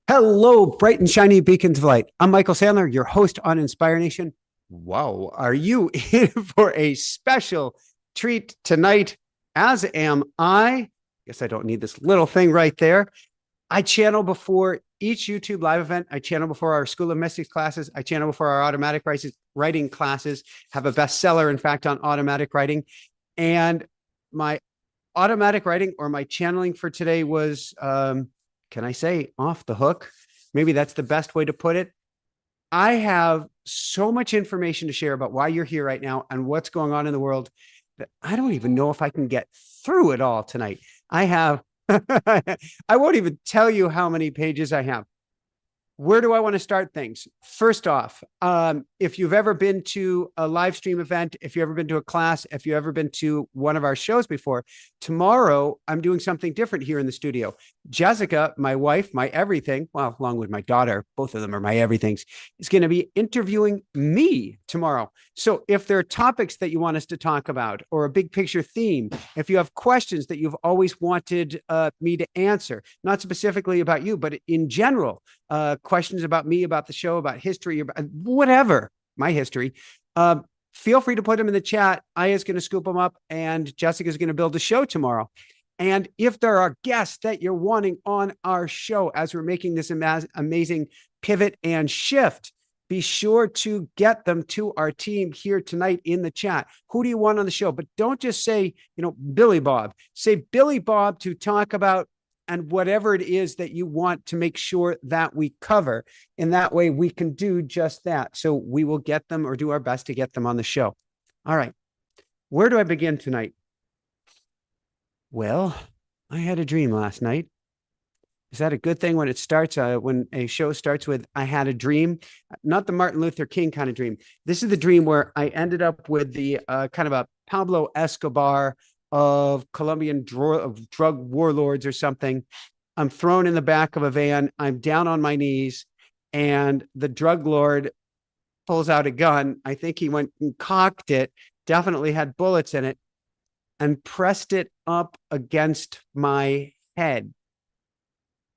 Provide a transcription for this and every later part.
Hello, bright and shiny beacons of light. I'm Michael Sandler, your host on Inspire Nation. Wow, are you in for a special treat tonight? As am I. Guess I don't need this little thing right there. I channel before each YouTube live event. I channel before our School of Mystics classes. I channel before our automatic writing classes. Have a bestseller, in fact, on automatic writing. And my automatic writing or my channeling for today was, can I say, off the hook? Maybe that's the best way to put it. I have so much information to share about why you're here right now and what's going on in the world that I don't even know if I can get through it all tonight. I have, I won't even tell you how many pages I have. Where do I want to start things? First off, if you've ever been to a live stream event, if you've ever been to a class, if you've ever been to one of our shows before, tomorrow I'm doing something different here in the studio. Jessica, my wife, my everything, well, along with my daughter, both of them are my everythings, is going to be interviewing me tomorrow. So if there are topics that you want us to talk about or a big picture theme, if you have questions that you've always wanted me to answer, not specifically about you, but in general, questions about me, about the show, about history, about whatever, my history, feel free to put them in the chat. Aya's going to scoop them up and Jessica's going to build a show tomorrow. And if there are guests that you're wanting on our show as we're making this amazing pivot and shift, be sure to get them to our team here tonight in the chat. Who do you want on the show? But don't just say, Billy Bob. Say Billy Bob to talk about and whatever it is that you want to make sure that we cover. In that way, we can do just that. So we will get them or do our best to get them on the show. All right. Where do I begin tonight? Well, I had a dream last night. Is that a good thing when it starts, when a show starts with, I had a dream? Not the Martin Luther King kind of dream. This is the dream where I ended up with the kind of a Pablo Escobar of Colombian drug warlords or something. I'm thrown in the back of a van. I'm down on my knees and the drug lord pulls out a gun. I think he went and cocked it, definitely had bullets in it, and pressed it up against my head.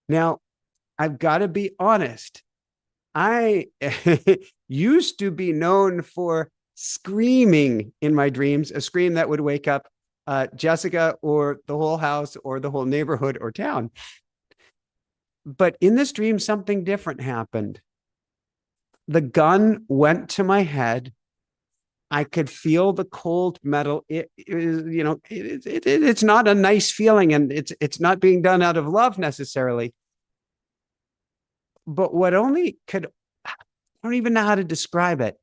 Now, I've got to be honest. I used to be known for screaming in my dreams, a scream that would wake up Jessica or the whole house or the whole neighborhood or town. But in this dream, something different happened. The gun went to my head. I could feel the cold metal. It's not a nice feeling, and it's not being done out of love necessarily. But I don't even know how to describe it.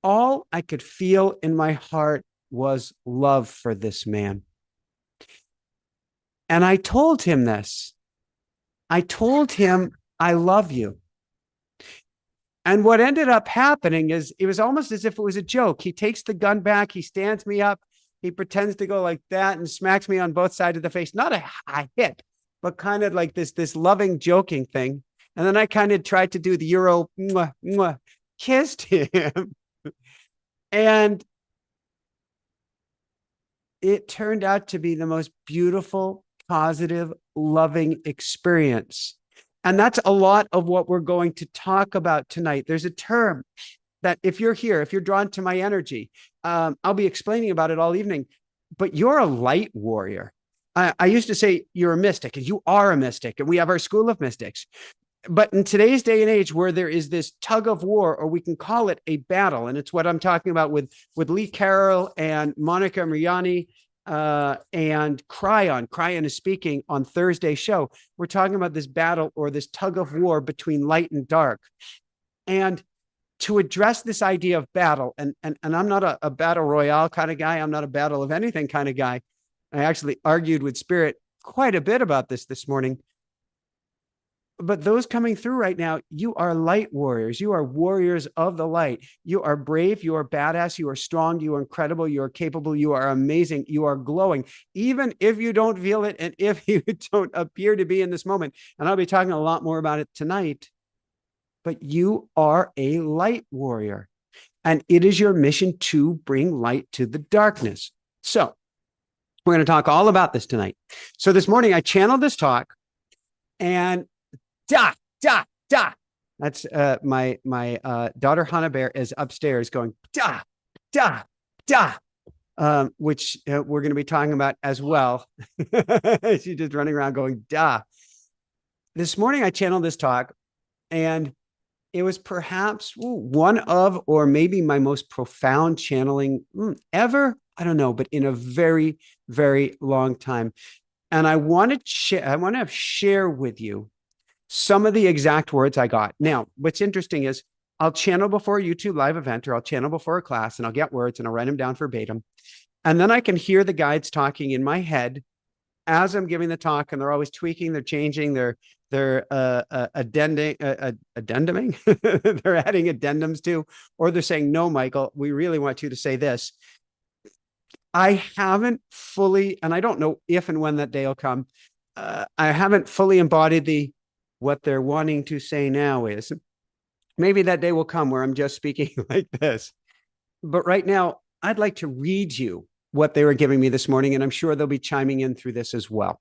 All I could feel in my heart was love for this man. And I told him this. I told him, I love you. And what ended up happening is it was almost as if it was a joke. He takes the gun back. He stands me up. He pretends to go like that and smacks me on both sides of the face. Not a hit, but kind of like this loving, joking thing. And then I kind of tried to do the Euro, mwah, mwah, kissed him. And it turned out to be the most beautiful, positive, loving experience. And that's a lot of what we're going to talk about tonight. There's a term that if you're here, if you're drawn to my energy, I'll be explaining about it all evening, but you're a light warrior. I used to say you're a mystic, and you are a mystic, and we have our School of Mystics. But in today's day and age where there is this tug of war, or we can call it a battle, and it's what I'm talking about with Lee Carroll and Monica Mariani and Cryon. Cryon is speaking on Thursday's show. We're talking about this battle or this tug of war between light and dark. And to address this idea of battle, and I'm not a battle royale kind of guy. I'm not a battle of anything kind of guy. I actually argued with Spirit quite a bit about this morning. But those coming through right now, you are light warriors. You are warriors of the light. You are brave. You are badass. You are strong. You are incredible. You are capable. You are amazing. You are glowing, even if you don't feel it and if you don't appear to be in this moment. And I'll be talking a lot more about it tonight. But you are a light warrior, and it is your mission to bring light to the darkness. So we're going to talk all about this tonight. So this morning I channeled this talk, and da, da, da. That's my daughter Hannah Bear is upstairs going da, da, da. Which we're going to be talking about as well. She's just running around going da. This morning I channeled this talk, and it was perhaps one of, or maybe my most profound channeling ever. I don't know, but in a very, very long time. And I want to share with you some of the exact words I got. Now, what's interesting is I'll channel before a YouTube live event, or I'll channel before a class, and I'll get words and I'll write them down verbatim. And then I can hear the guides talking in my head as I'm giving the talk, and they're always tweaking, they're changing, they're addenduming, they're adding addendums to, or they're saying, no, Michael, we really want you to say this. I haven't fully, and I don't know if and when that day will come, I haven't fully embodied what they're wanting to say now is. Maybe that day will come where I'm just speaking like this. But right now, I'd like to read you what they were giving me this morning, and I'm sure they'll be chiming in through this as well.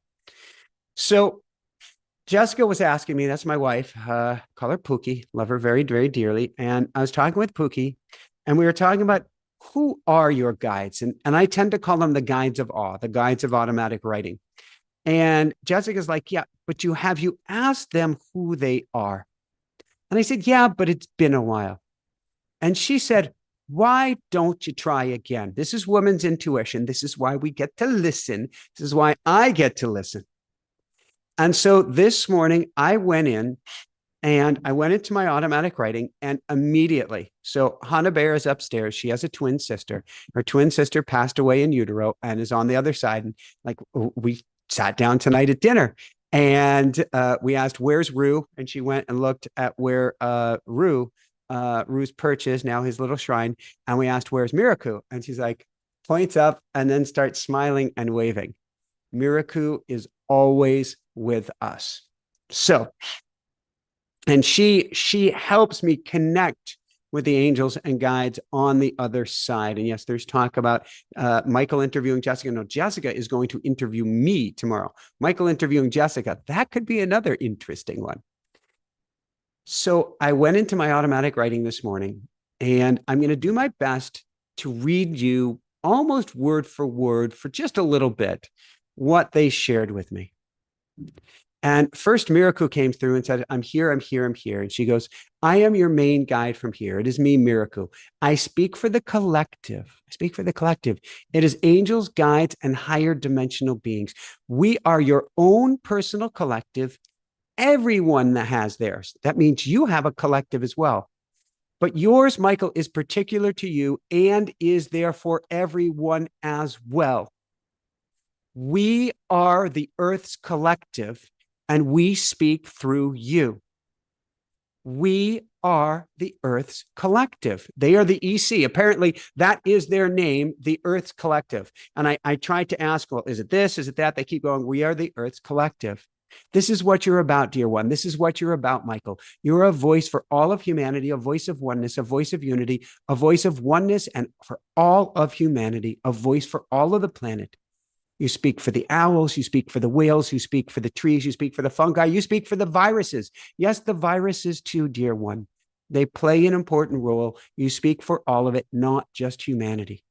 So Jessica was asking me, that's my wife, call her Pookie, love her very, very dearly. And I was talking with Pookie, and we were talking about who are your guides? And I tend to call them the guides of awe, the guides of automatic writing. And Jessica's like, yeah, but have you asked them who they are? And I said, yeah, but it's been a while. And she said, why don't you try again? This is woman's intuition. This is why we get to listen. This is why I get to listen. And so this morning I went in and I went into my automatic writing, and immediately, so Hannah Bear is upstairs. She has a twin sister. Her twin sister passed away in utero and is on the other side. And like, we sat down tonight at dinner, and we asked, where's Rue? And she went and looked at where Rue's perch is, now his little shrine. And we asked, where's Miraku? And she's like, points up and then starts smiling and waving. Miraku is always with us. So, and she helps me connect with the angels and guides on the other side. And yes, there's talk about Michael interviewing Jessica. No, Jessica is going to interview me tomorrow. Michael interviewing Jessica. That could be another interesting one. So I went into my automatic writing this morning, and I'm going to do my best to read you almost word for word for just a little bit what they shared with me. And first, Miraku came through and said, I'm here, I'm here, I'm here. And she goes, I am your main guide from here. It is me, Miraku. I speak for the collective. I speak for the collective. It is angels, guides, and higher dimensional beings. We are your own personal collective. Everyone that has theirs. That means you have a collective as well. But yours, Michael, is particular to you and is there for everyone as well. We are the Earth's collective, and we speak through you. We are the Earth's collective. They are the EC. Apparently, that is their name, the Earth's collective. And I tried to ask, well, is it this? Is it that? They keep going, we are the Earth's collective. This is what you're about, dear one. This is what you're about, Michael. You're a voice for all of humanity, a voice of oneness, a voice of unity, a voice of oneness, and for all of humanity, a voice for all of the planet. You speak for the owls, you speak for the whales, you speak for the trees, you speak for the fungi, you speak for the viruses. Yes, the viruses too, dear one. They play an important role. You speak for all of it, not just humanity.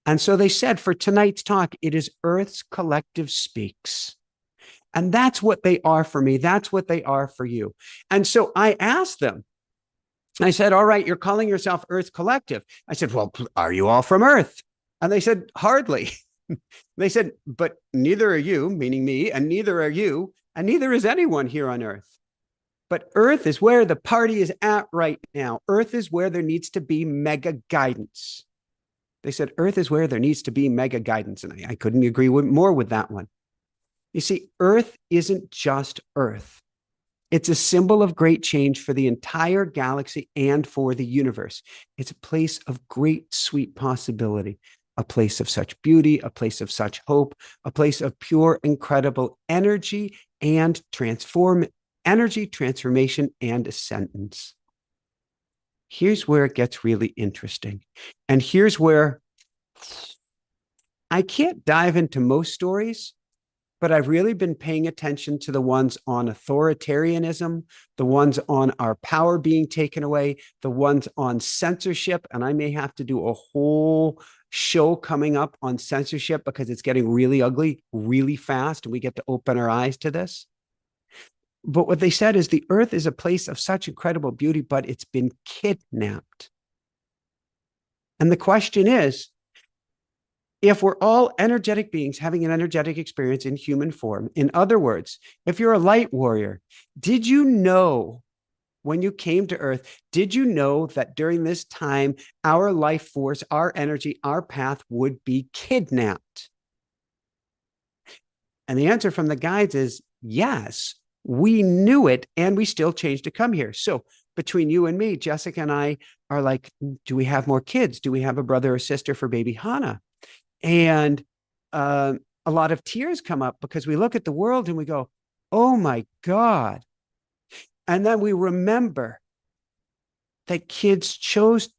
And so they said, for tonight's talk, it is Earth's collective speaks. And that's what they are for me. That's what they are for you. And so I asked them, I said, all right, you're calling yourself Earth's collective. I said, well, are you all from Earth? And they said, hardly. They said, but neither are you, meaning me, and neither are you, and neither is anyone here on Earth. But Earth is where the party is at right now. Earth is where there needs to be mega guidance. They said, Earth is where there needs to be mega guidance. And I couldn't agree more with that one. You see, Earth isn't just Earth. It's a symbol of great change for the entire galaxy and for the universe. It's a place of great, sweet possibility, a place of such beauty, a place of such hope, a place of pure, incredible energy and transformation and ascendance. Here's where it gets really interesting. And here's where I can't dive into most stories, but I've really been paying attention to the ones on authoritarianism, the ones on our power being taken away, the ones on censorship. And I may have to do a whole show coming up on censorship because it's getting really ugly really fast. And we get to open our eyes to this. But what they said is the earth is a place of such incredible beauty, but it's been kidnapped. And the question is, if we're all energetic beings having an energetic experience in human form, in other words, if you're a light warrior, did you know when you came to Earth, did you know that during this time, our life force, our energy, our path would be kidnapped? And the answer from the guides is yes, we knew it and we still changed to come here. So between you and me, Jessica and I are like, do we have more kids? Do we have a brother or sister for baby Hannah? And a lot of tears come up because we look at the world and we go, oh my God. And then we remember that kids chose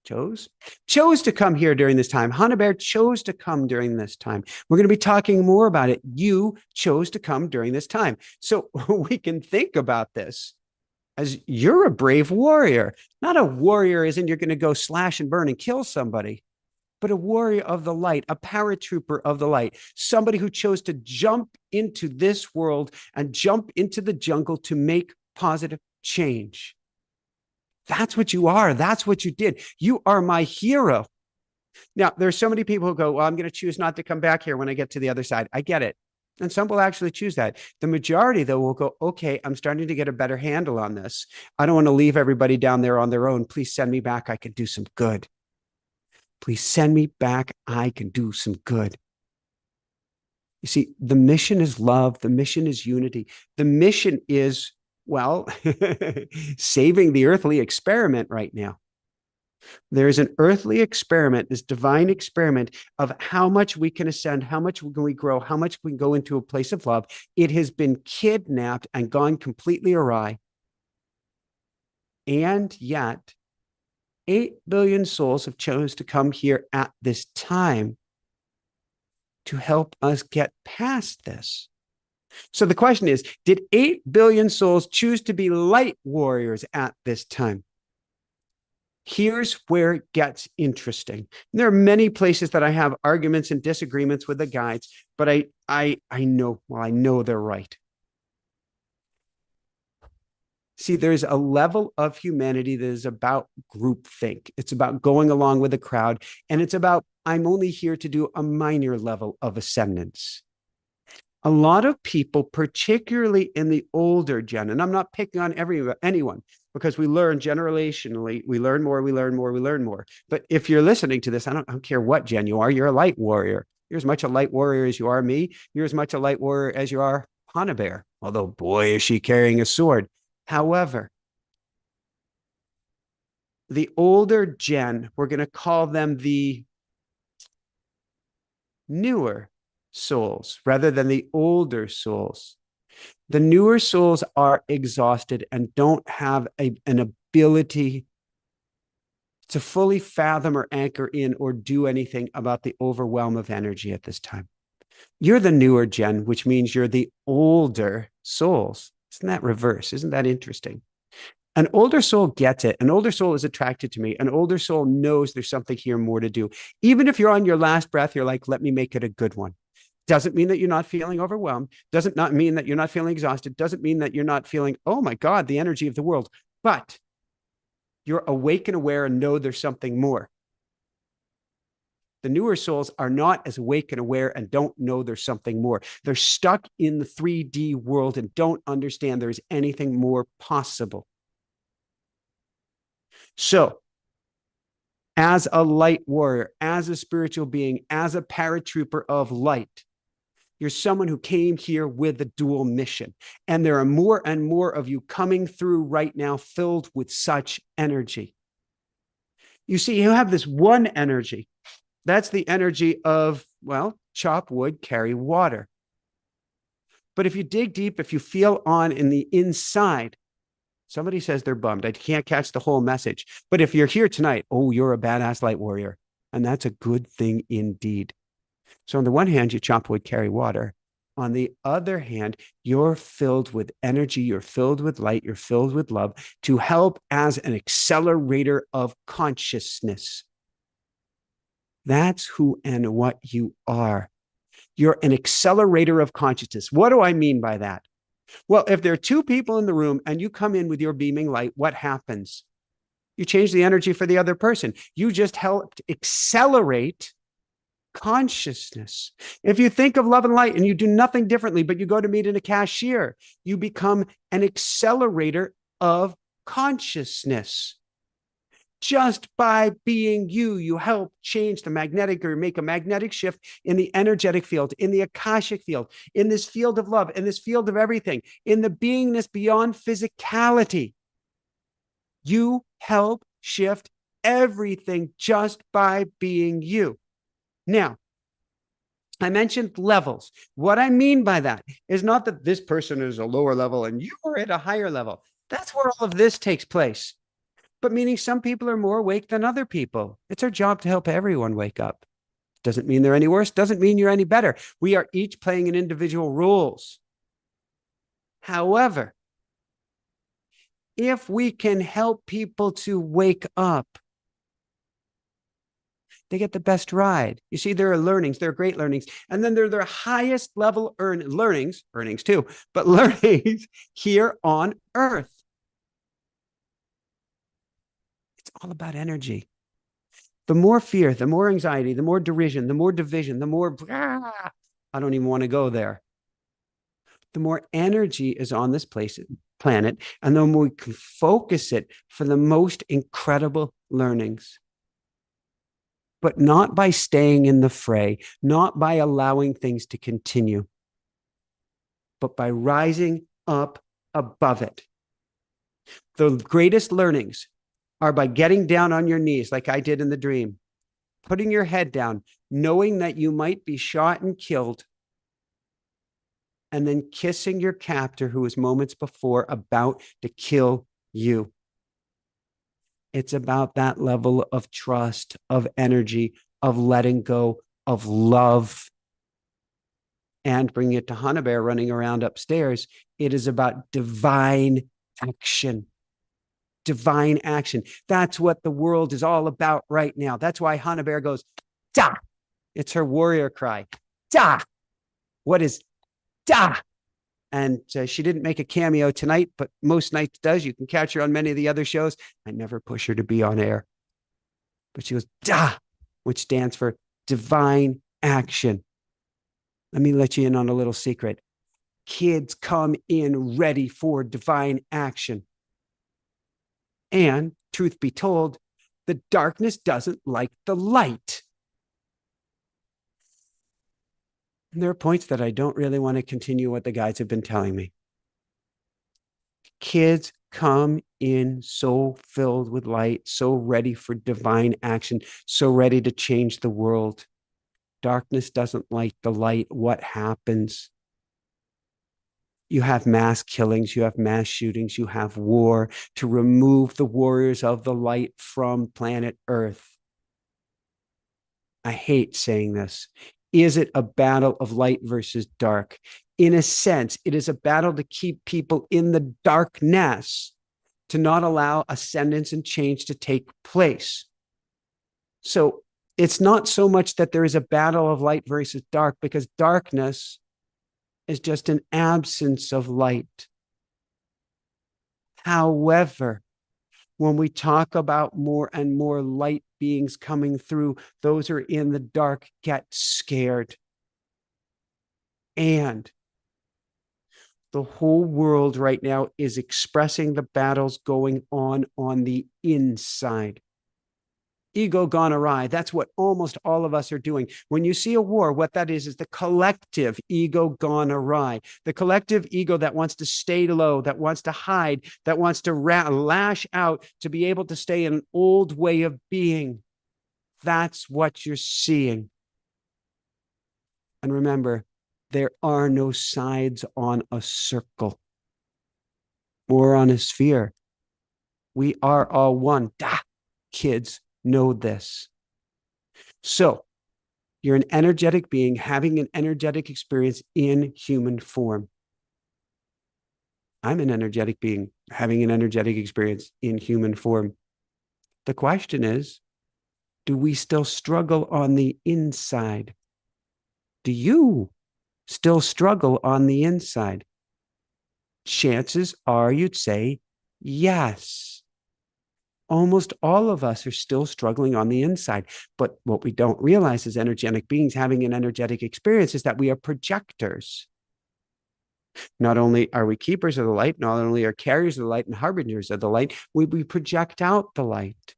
to come here during this time. Hannah Bear chose to come during this time. We're going to be talking more about it. You chose to come during this time. So we can think about this as you're a brave warrior. Not a warrior as in you're going to go slash and burn and kill somebody, but a warrior of the light, a paratrooper of the light, somebody who chose to jump into this world and jump into the jungle to make positive change. That's what you are. That's what you did. You are my hero. Now, there's so many people who go, well, I'm going to choose not to come back here when I get to the other side. I get it. And some will actually choose that. The majority, though, will go, okay, I'm starting to get a better handle on this. I don't want to leave everybody down there on their own. Please send me back. I can do some good. Please send me back. I can do some good. You see, the mission is love. The mission is unity. The mission is, well, saving the earthly experiment right now. There is an earthly experiment, this divine experiment of how much we can ascend, how much can we grow, how much we can go into a place of love. It has been kidnapped and gone completely awry. And yet, 8 billion souls have chosen to come here at this time to help us get past this. So the question is, did 8 billion souls choose to be light warriors at this time? Here's where it gets interesting. And there are many places that I have arguments and disagreements with the guides, but I know they're right. See, there's a level of humanity that is about groupthink. It's about going along with the crowd. And it's about, I'm only here to do a minor level of ascendance. A lot of people, particularly in the older gen, and I'm not picking on anyone because we learn generationally, we learn more. But if you're listening to this, I don't care what gen you are, you're a light warrior. You're as much a light warrior as you are me. You're as much a light warrior as you are Hannah Bear. Although, boy, is she carrying a sword. However, the older gen, we're going to call them the newer souls rather than the older souls. The newer souls are exhausted and don't have an ability to fully fathom or anchor in or do anything about the overwhelm of energy at this time. You're the newer gen, which means you're the older souls. Isn't that reverse? Isn't that interesting? An older soul gets it. An older soul is attracted to me. An older soul knows there's something here more to do. Even if you're on your last breath, you're like, let me make it a good one. Doesn't mean that you're not feeling overwhelmed. Doesn't not mean that you're not feeling exhausted. Doesn't mean that you're not feeling, oh my God, the energy of the world. But you're awake and aware and know there's something more. The newer souls are not as awake and aware and don't know there's something more. They're stuck in the 3D world and don't understand there's anything more possible. So, as a light warrior, as a spiritual being, as a paratrooper of light, you're someone who came here with a dual mission. And there are more and more of you coming through right now filled with such energy. You see, you have this one energy. That's the energy of, well, chop wood, carry water. But if you dig deep, if you feel on in the inside, somebody says they're bummed. I can't catch the whole message. But if you're here tonight, oh, you're a badass light warrior. And that's a good thing indeed. So on the one hand, you chop wood, carry water. On the other hand, you're filled with energy, you're filled with light, you're filled with love to help as an accelerator of consciousness. That's who and what you are. You're an accelerator of consciousness. What do I mean by that? Well, if there are two people in the room and you come in with your beaming light, what happens? You change the energy for the other person. You just helped accelerate consciousness. If you think of love and light and you do nothing differently, but you go to meet in a cashier, you become an accelerator of consciousness. Just by being you, you help change the magnetic or make a magnetic shift in the energetic field, in the Akashic field, in this field of love, in this field of everything, in the beingness beyond physicality. You help shift everything just by being you. Now, I mentioned levels. What I mean by that is not that this person is a lower level and you are at a higher level. That's where all of this takes place. But meaning some people are more awake than other people. It's our job to help everyone wake up. Doesn't mean they're any worse. Doesn't mean you're any better. We are each playing in individual roles. However, if we can help people to wake up, they get the best ride. You see, there are learnings, there are great learnings, and then there are their highest level earnings too, but learnings here on Earth. It's all about energy. The more fear, the more anxiety, the more derision, the more division, the more, I don't even want to go there. The more energy is on this planet, and the more we can focus it for the most incredible learnings. But not by staying in the fray, not by allowing things to continue, but by rising up above it. The greatest learnings are by getting down on your knees, like I did in the dream, putting your head down, knowing that you might be shot and killed, and then kissing your captor who was moments before about to kill you. It's about that level of trust, of energy, of letting go, of love. And bringing it to Hannah Bear running around upstairs, it is about divine action. Divine action. That's what the world is all about right now. That's why Hannah Bear goes, da. It's her warrior cry. Da. What is da? And she didn't make a cameo tonight, but most nights does. You can catch her on many of the other shows. I never push her to be on air. But she goes, da, which stands for divine action. Let me let you in on a little secret. Kids come in ready for divine action. And truth be told, the darkness doesn't like the light. And there are points that I don't really want to continue what the guides have been telling me. Kids come in so filled with light, so ready for divine action, so ready to change the world. Darkness doesn't like the light. What happens? You have mass killings, you have mass shootings, you have war to remove the warriors of the light from planet Earth. I hate saying this. Is it a battle of light versus dark? In a sense, it is a battle to keep people in the darkness, to not allow ascendance and change to take place. So it's not so much that there is a battle of light versus dark, because darkness is just an absence of light. However, when we talk about more and more light beings coming through, those who are in the dark get scared. And the whole world right now is expressing the battles going on the inside. Ego gone awry. That's what almost all of us are doing. When you see a war, what that is the collective ego gone awry. The collective ego that wants to stay low, that wants to hide, that wants to lash out to be able to stay in an old way of being. That's what you're seeing. And remember, there are no sides on a circle or on a sphere. We are all one. Kids know this. So You're an energetic being having an energetic experience in human form. I'm an energetic being having an energetic experience in human form. The question is, do we still struggle on the inside? Do you still struggle on the inside? Chances are you'd say yes. Almost all of us are still struggling on the inside. But what we don't realize as energetic beings having an energetic experience is that we are projectors. Not only are we keepers of the light, not only are carriers of the light and harbingers of the light, we project out the light.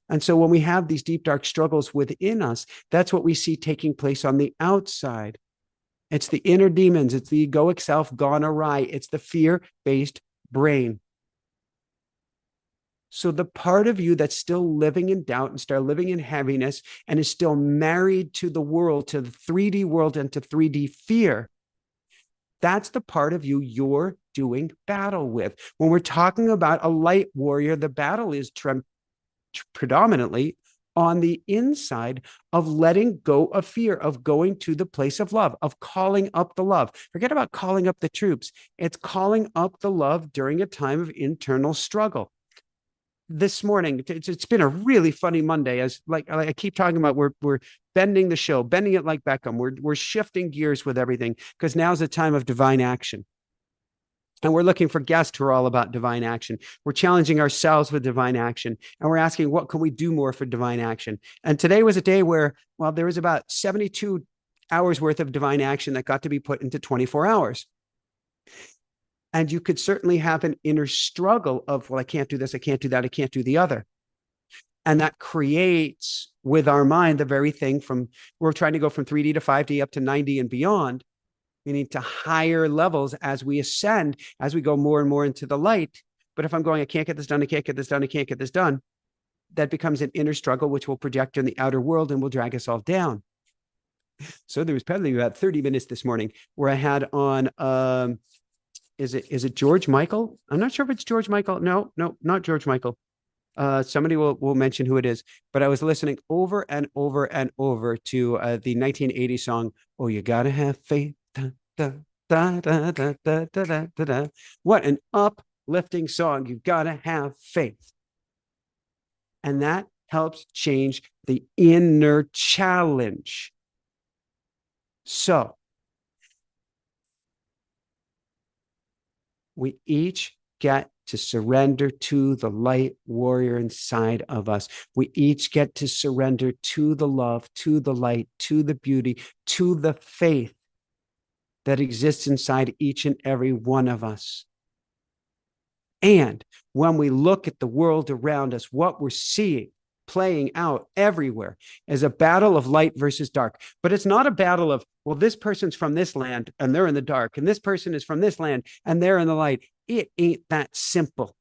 And so when we have these deep, dark struggles within us, that's what we see taking place on the outside. It's the inner demons. It's the egoic self gone awry. It's the fear-based brain. So the part of you that's still living in doubt and still living in heaviness and is still married to the world, to the 3D world and to 3D fear, that's the part of you you're doing battle with. When we're talking about a light warrior, the battle is predominantly on the inside of letting go of fear, of going to the place of love, of calling up the love. Forget about calling up the troops. It's calling up the love during a time of internal struggle. This morning, it's been a really funny Monday. As like I keep talking about, we're bending the show, bending it like Beckham. We're shifting gears with everything because now's a time of divine action. And we're looking for guests who are all about divine action. We're challenging ourselves with divine action. And we're asking, what can we do more for divine action? And today was a day where, well, there was about 72 hours worth of divine action that got to be put into 24 hours. And you could certainly have an inner struggle of, well, I can't do this, I can't do that, I can't do the other. And that creates with our mind the very thing from, we're trying to go from 3D to 5D up to 9D and beyond. We need to higher levels as we ascend, as we go more and more into the light. But if I'm going, I can't get this done, I can't get this done, I can't get this done, that becomes an inner struggle, which will project in the outer world and will drag us all down. So there was probably about 30 minutes this morning where I had on, is it George Michael? I'm not sure if it's George Michael. No, not George Michael. Somebody will mention who it is, but I was listening over and over and over to the 1980 song, "Oh, You Gotta Have Faith." Da, da, da, da, da, da, da, da, da. What an uplifting song. You've got to have faith. And that helps change the inner challenge. So we each get to surrender to the light warrior inside of us. We each get to surrender to the love, to the light, to the beauty, to the faith that exists inside each and every one of us. And when we look at the world around us, what we're seeing playing out everywhere is a battle of light versus dark. But it's not a battle of, well, this person's from this land and they're in the dark, and this person is from this land and they're in the light. It ain't that simple.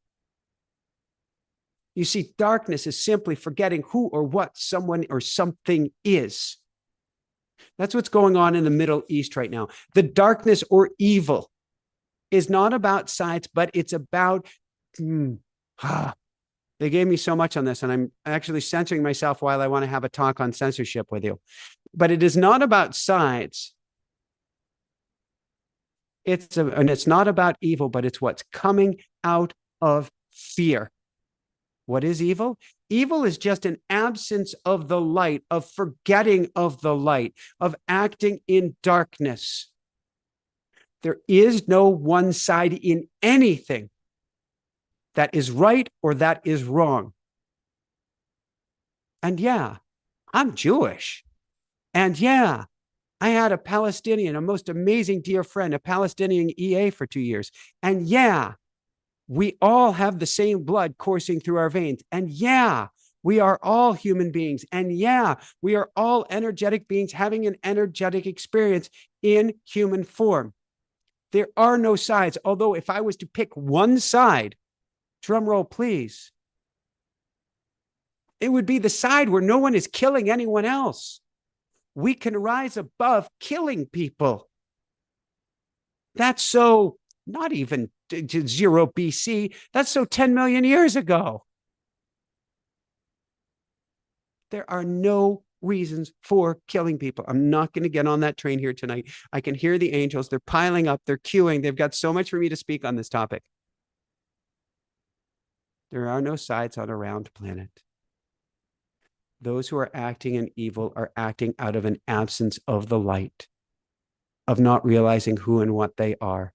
You see, darkness is simply forgetting who or what someone or something is. That's what's going on in the Middle East right now. The darkness or evil is not about sides, but it's about, they gave me so much on this, and I'm actually censoring myself while I want to have a talk on censorship with you. But it is not about sides. And it's not about evil, but it's what's coming out of fear. What is evil? Evil is just an absence of the light, of forgetting of the light, of acting in darkness. There is no one side in anything that is right or that is wrong. And yeah, I'm Jewish. And yeah, I had a Palestinian, a most amazing dear friend, a Palestinian EA for 2 years. And yeah, we all have the same blood coursing through our veins. And yeah, we are all human beings. And yeah, we are all energetic beings having an energetic experience in human form. There are no sides. Although if I was to pick one side, drum roll, please, it would be the side where no one is killing anyone else. We can rise above killing people. That's so not even to 0 BC. That's so 10 million years ago. There are no reasons for killing people. I'm not going to get on that train here tonight. I can hear the angels. They're piling up. They're queuing. They've got so much for me to speak on this topic. There are no sides on a round planet. Those who are acting in evil are acting out of an absence of the light, of not realizing who and what they are.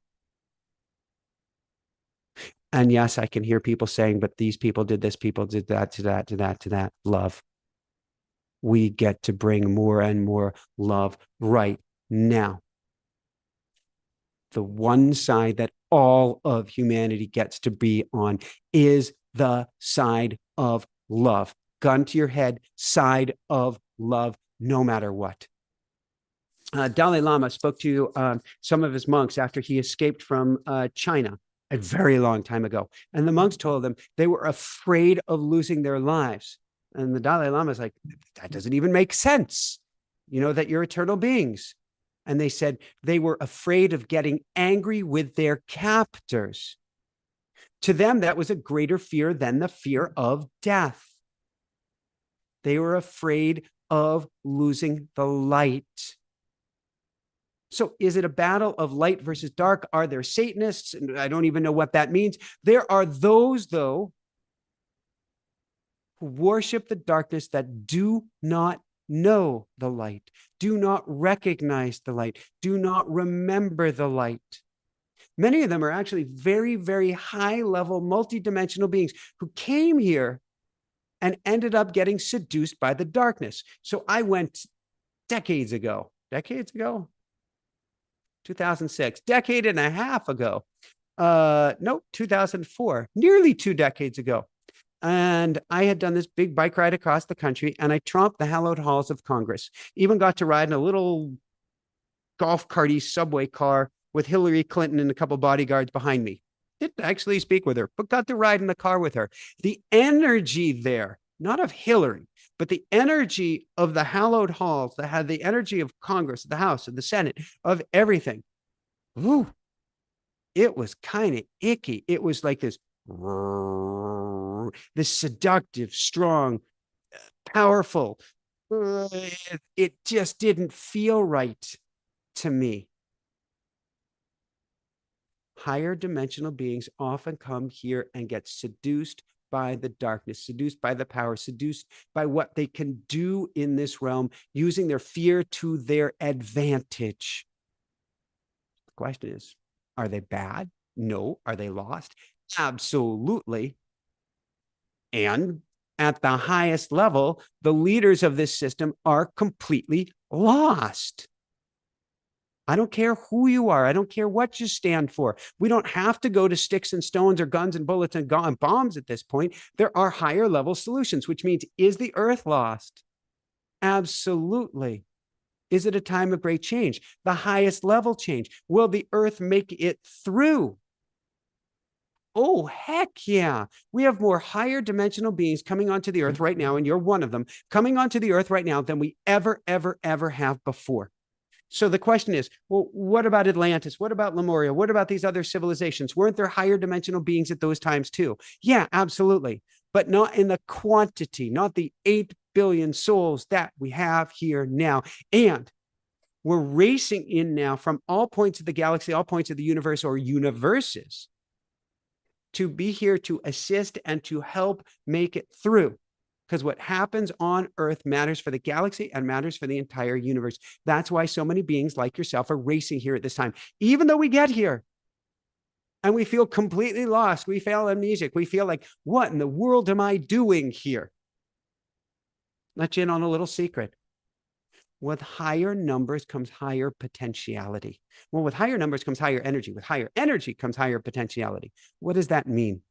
And yes, I can hear people saying, but these people did this, people did that, to that, to that, to that. Love. We get to bring more and more love right now. The one side that all of humanity gets to be on is the side of love. Gun to your head, side of love, no matter what. Dalai Lama spoke to some of his monks after he escaped from China a very long time ago. And the monks told them they were afraid of losing their lives. And the Dalai Lama is like, that doesn't even make sense, that you're eternal beings. And they said they were afraid of getting angry with their captors. To them, that was a greater fear than the fear of death. They were afraid of losing the light. So is it a battle of light versus dark? Are there Satanists? And I don't even know what that means. There are those, though, who worship the darkness that do not know the light, do not recognize the light, do not remember the light. Many of them are actually very, very high-level, multidimensional beings who came here and ended up getting seduced by the darkness. So I went decades ago, 2006, decade and a half ago. No, 2004, nearly 2 decades ago. And I had done this big bike ride across the country, and I tromped the hallowed halls of Congress. Even got to ride in a little golf carty subway car with Hillary Clinton and a couple bodyguards behind me. Didn't actually speak with her, but got to ride in the car with her. The energy there, not of Hillary, but the energy of the hallowed halls that had the energy of Congress, the House, and the Senate, of everything. Ooh, it was kind of icky. It was like this seductive, strong, powerful. It just didn't feel right to me. Higher dimensional beings often come here and get seduced by the darkness, seduced by the power, seduced by what they can do in this realm, using their fear to their advantage. The question is, are they bad? No. Are they lost? Absolutely. And at the highest level, the leaders of this system are completely lost. I don't care who you are. I don't care what you stand for. We don't have to go to sticks and stones or guns and bullets and bombs at this point. There are higher level solutions, which means, is the earth lost? Absolutely. Is it a time of great change? The highest level change. Will the earth make it through? Oh, heck yeah. We have more higher dimensional beings coming onto the earth right now, and you're one of them, coming onto the earth right now than we ever have before. So the question is, well, what about Atlantis? What about Lemuria? What about these other civilizations? Weren't there higher dimensional beings at those times too? Yeah, absolutely. But not in the quantity, not the 8 billion souls that we have here now. And we're racing in now from all points of the galaxy, all points of the universe or universes, to be here to assist and to help make it through. Because what happens on Earth matters for the galaxy and matters for the entire universe. That's why so many beings like yourself are racing here at this time. Even though we get here and we feel completely lost, we feel amnesiac, we feel like, what in the world am I doing here? Let you in on a little secret. With higher numbers comes higher potentiality. Well, with higher numbers comes higher energy. With higher energy comes higher potentiality. What does that mean?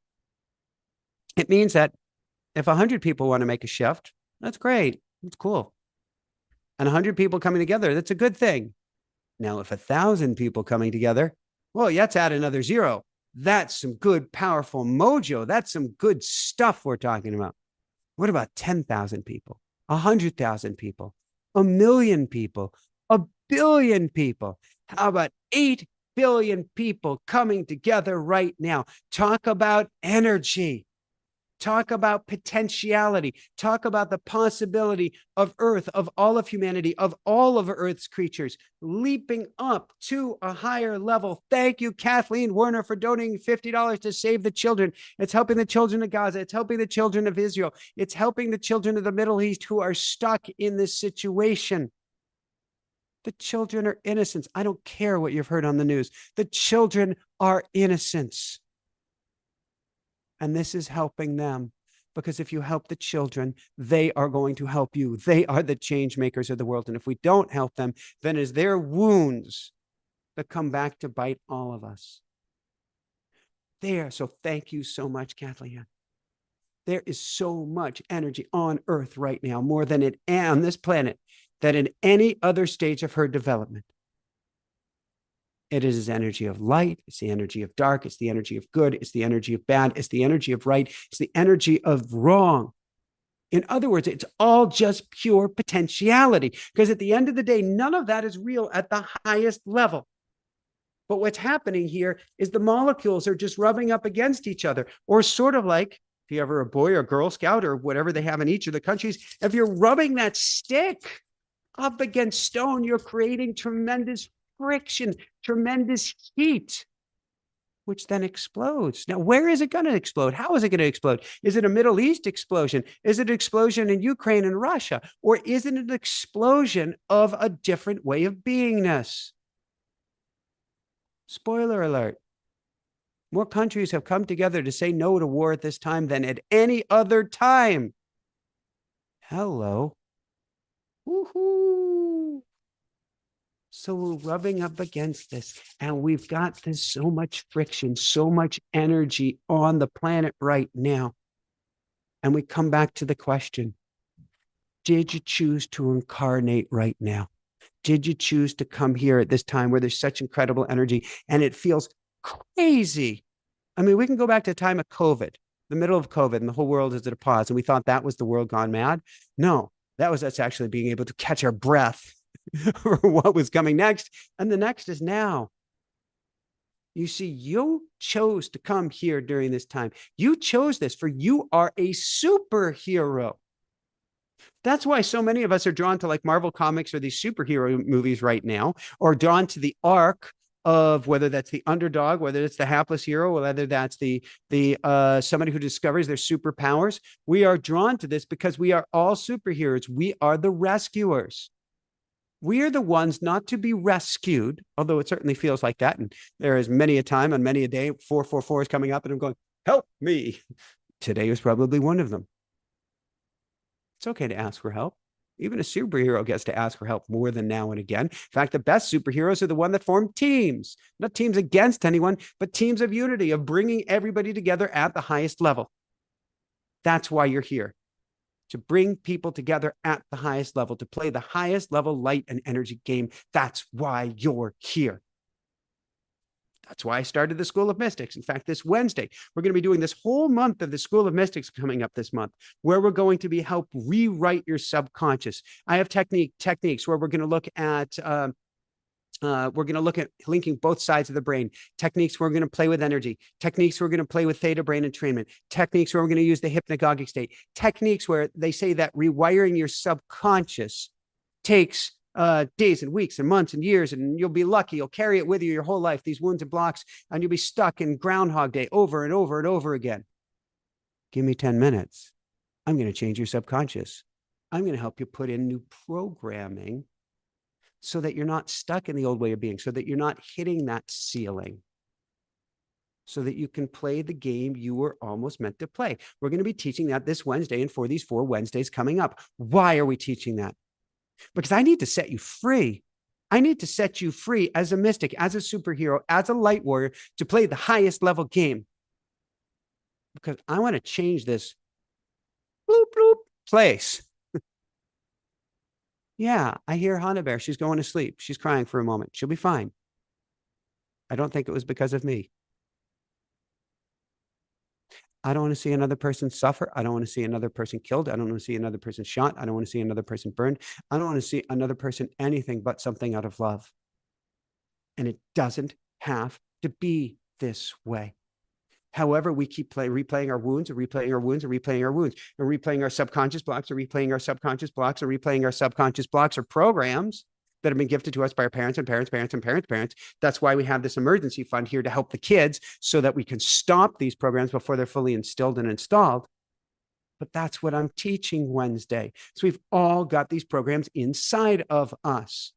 It means that if 100 people want to make a shift, that's great. It's cool. And 100 people coming together, that's a good thing. Now, if 1,000 people coming together, well, let's add another 0. That's some good, powerful mojo. That's some good stuff we're talking about. What about 10,000 people, 100,000 people, 1,000,000 people, 1,000,000,000 people? How about 8 billion people coming together right now? Talk about energy. Talk about potentiality. Talk about the possibility of Earth, of all of humanity, of all of Earth's creatures leaping up to a higher level. Thank you, Kathleen Werner, for donating $50 to save the children. It's helping the children of Gaza. It's helping the children of Israel. It's helping the children of the Middle East who are stuck in this situation. The children are innocents. I don't care what you've heard on the news. The children are innocents. And this is helping them, because if you help the children, they are going to help you. They are the change makers of the world. And if we don't help them, then it's their wounds that come back to bite all of us. So thank you so much, Kathleen. There is so much energy on Earth right now, more than on this planet, than in any other stage of her development. It is energy of light. It's the energy of dark. It's the energy of good. It's the energy of bad. It's the energy of right. It's the energy of wrong. In other words, it's all just pure potentiality, because at the end of the day, none of that is real at the highest level. But what's happening here is the molecules are just rubbing up against each other, or sort of like, if you're ever a boy or Girl Scout or whatever they have in each of the countries, if you're rubbing that stick up against stone, you're creating tremendous friction, tremendous heat, which then explodes. Now, where is it going to explode? How is it going to explode? Is it a Middle East explosion? Is it an explosion in Ukraine and Russia? Or is it an explosion of a different way of beingness? Spoiler alert. More countries have come together to say no to war at this time than at any other time. Hello. Woohoo. So we're rubbing up against this, and we've got this so much friction, so much energy on the planet right now. And we come back to the question, did you choose to incarnate right now? Did you choose to come here at this time where there's such incredible energy and it feels crazy? I mean, we can go back to the time of COVID, the middle of COVID, and the whole world is at a pause, and we thought that was the world gone mad. No, that was us actually being able to catch our breath for what was coming next. And the next is now. You see, you chose to come here during this time. You chose this, for you are a superhero. That's why so many of us are drawn to like Marvel Comics or these superhero movies right now, or drawn to the arc of whether that's the underdog, whether it's the hapless hero, or whether that's the somebody who discovers their superpowers. We are drawn to this because we are all superheroes. We are the rescuers. We are the ones not to be rescued, although it certainly feels like that. And there is many a time on many a day, 444 is coming up and I'm going, help me. Today was probably one of them. It's okay to ask for help. Even a superhero gets to ask for help more than now and again. In fact, the best superheroes are the one that form teams, not teams against anyone, but teams of unity, of bringing everybody together at the highest level. That's why you're here. To bring people together at the highest level, to play the highest level light and energy game. That's why you're here. That's why I started the School of Mystics. In fact, this Wednesday, we're going to be doing this whole month of the School of Mystics coming up this month, where we're going to be help rewrite your subconscious. I have techniques where we're going to look at linking both sides of the brain. Techniques where we're going to play with energy. Techniques where we're going to play with theta brain entrainment. Techniques where we're going to use the hypnagogic state. Techniques where they say that rewiring your subconscious takes days and weeks and months and years, and you'll be lucky. You'll carry it with you your whole life, these wounds and blocks, and you'll be stuck in Groundhog Day over and over and over again. Give me 10 minutes. I'm going to change your subconscious. I'm going to help you put in new programming so that you're not stuck in the old way of being, so that you're not hitting that ceiling, so that you can play the game you were almost meant to play. We're going to be teaching that this Wednesday and for these 4 Wednesdays coming up. Why are we teaching that? Because I need to set you free. I need to set you free as a mystic, as a superhero, as a light warrior to play the highest level game. Because I want to change this bloop, bloop place. Yeah, I hear Hannah Bear. She's going to sleep. She's crying for a moment. She'll be fine. I don't think it was because of me. I don't want to see another person suffer. I don't want to see another person killed. I don't want to see another person shot. I don't want to see another person burned. I don't want to see another person anything but something out of love. And it doesn't have to be this way. However, we keep replaying our wounds and replaying our wounds and replaying our wounds and replaying our subconscious blocks or replaying our subconscious blocks or replaying our subconscious blocks or programs that have been gifted to us by our parents and parents, parents and parents, parents. That's why we have this emergency fund here to help the kids so that we can stop these programs before they're fully instilled and installed. But that's what I'm teaching Wednesday. So we've all got these programs inside of us.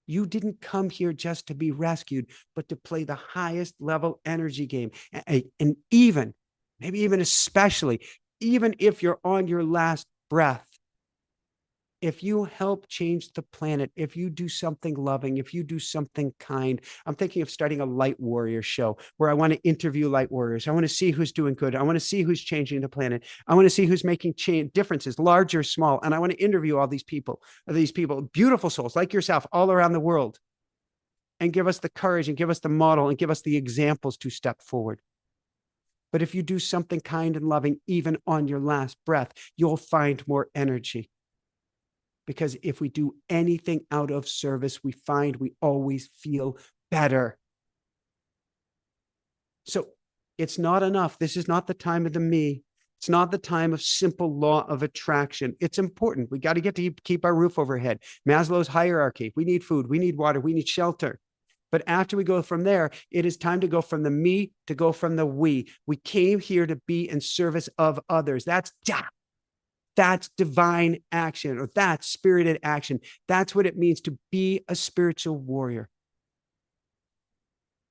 You didn't come here just to be rescued, but to play the highest level energy game. And even, maybe even especially, even if you're on your last breath, if you help change the planet, if you do something loving, if you do something kind, I'm thinking of starting a light warrior show where I want to interview light warriors. I want to see who's doing good. I want to see who's changing the planet. I want to see who's making differences, large or small. And I want to interview all these people, beautiful souls like yourself all around the world, and give us the courage and give us the model and give us the examples to step forward. But if you do something kind and loving, even on your last breath, you'll find more energy. Because if we do anything out of service, we find we always feel better. So it's not enough. This is not the time of the me. It's not the time of simple law of attraction. It's important. We got to get to keep our roof overhead. Maslow's hierarchy. We need food. We need water. We need shelter. But after we go from there, it is time to go from the me to go from the we. We came here to be in service of others. That's divine action, or that's spirited action. That's what it means to be a spiritual warrior.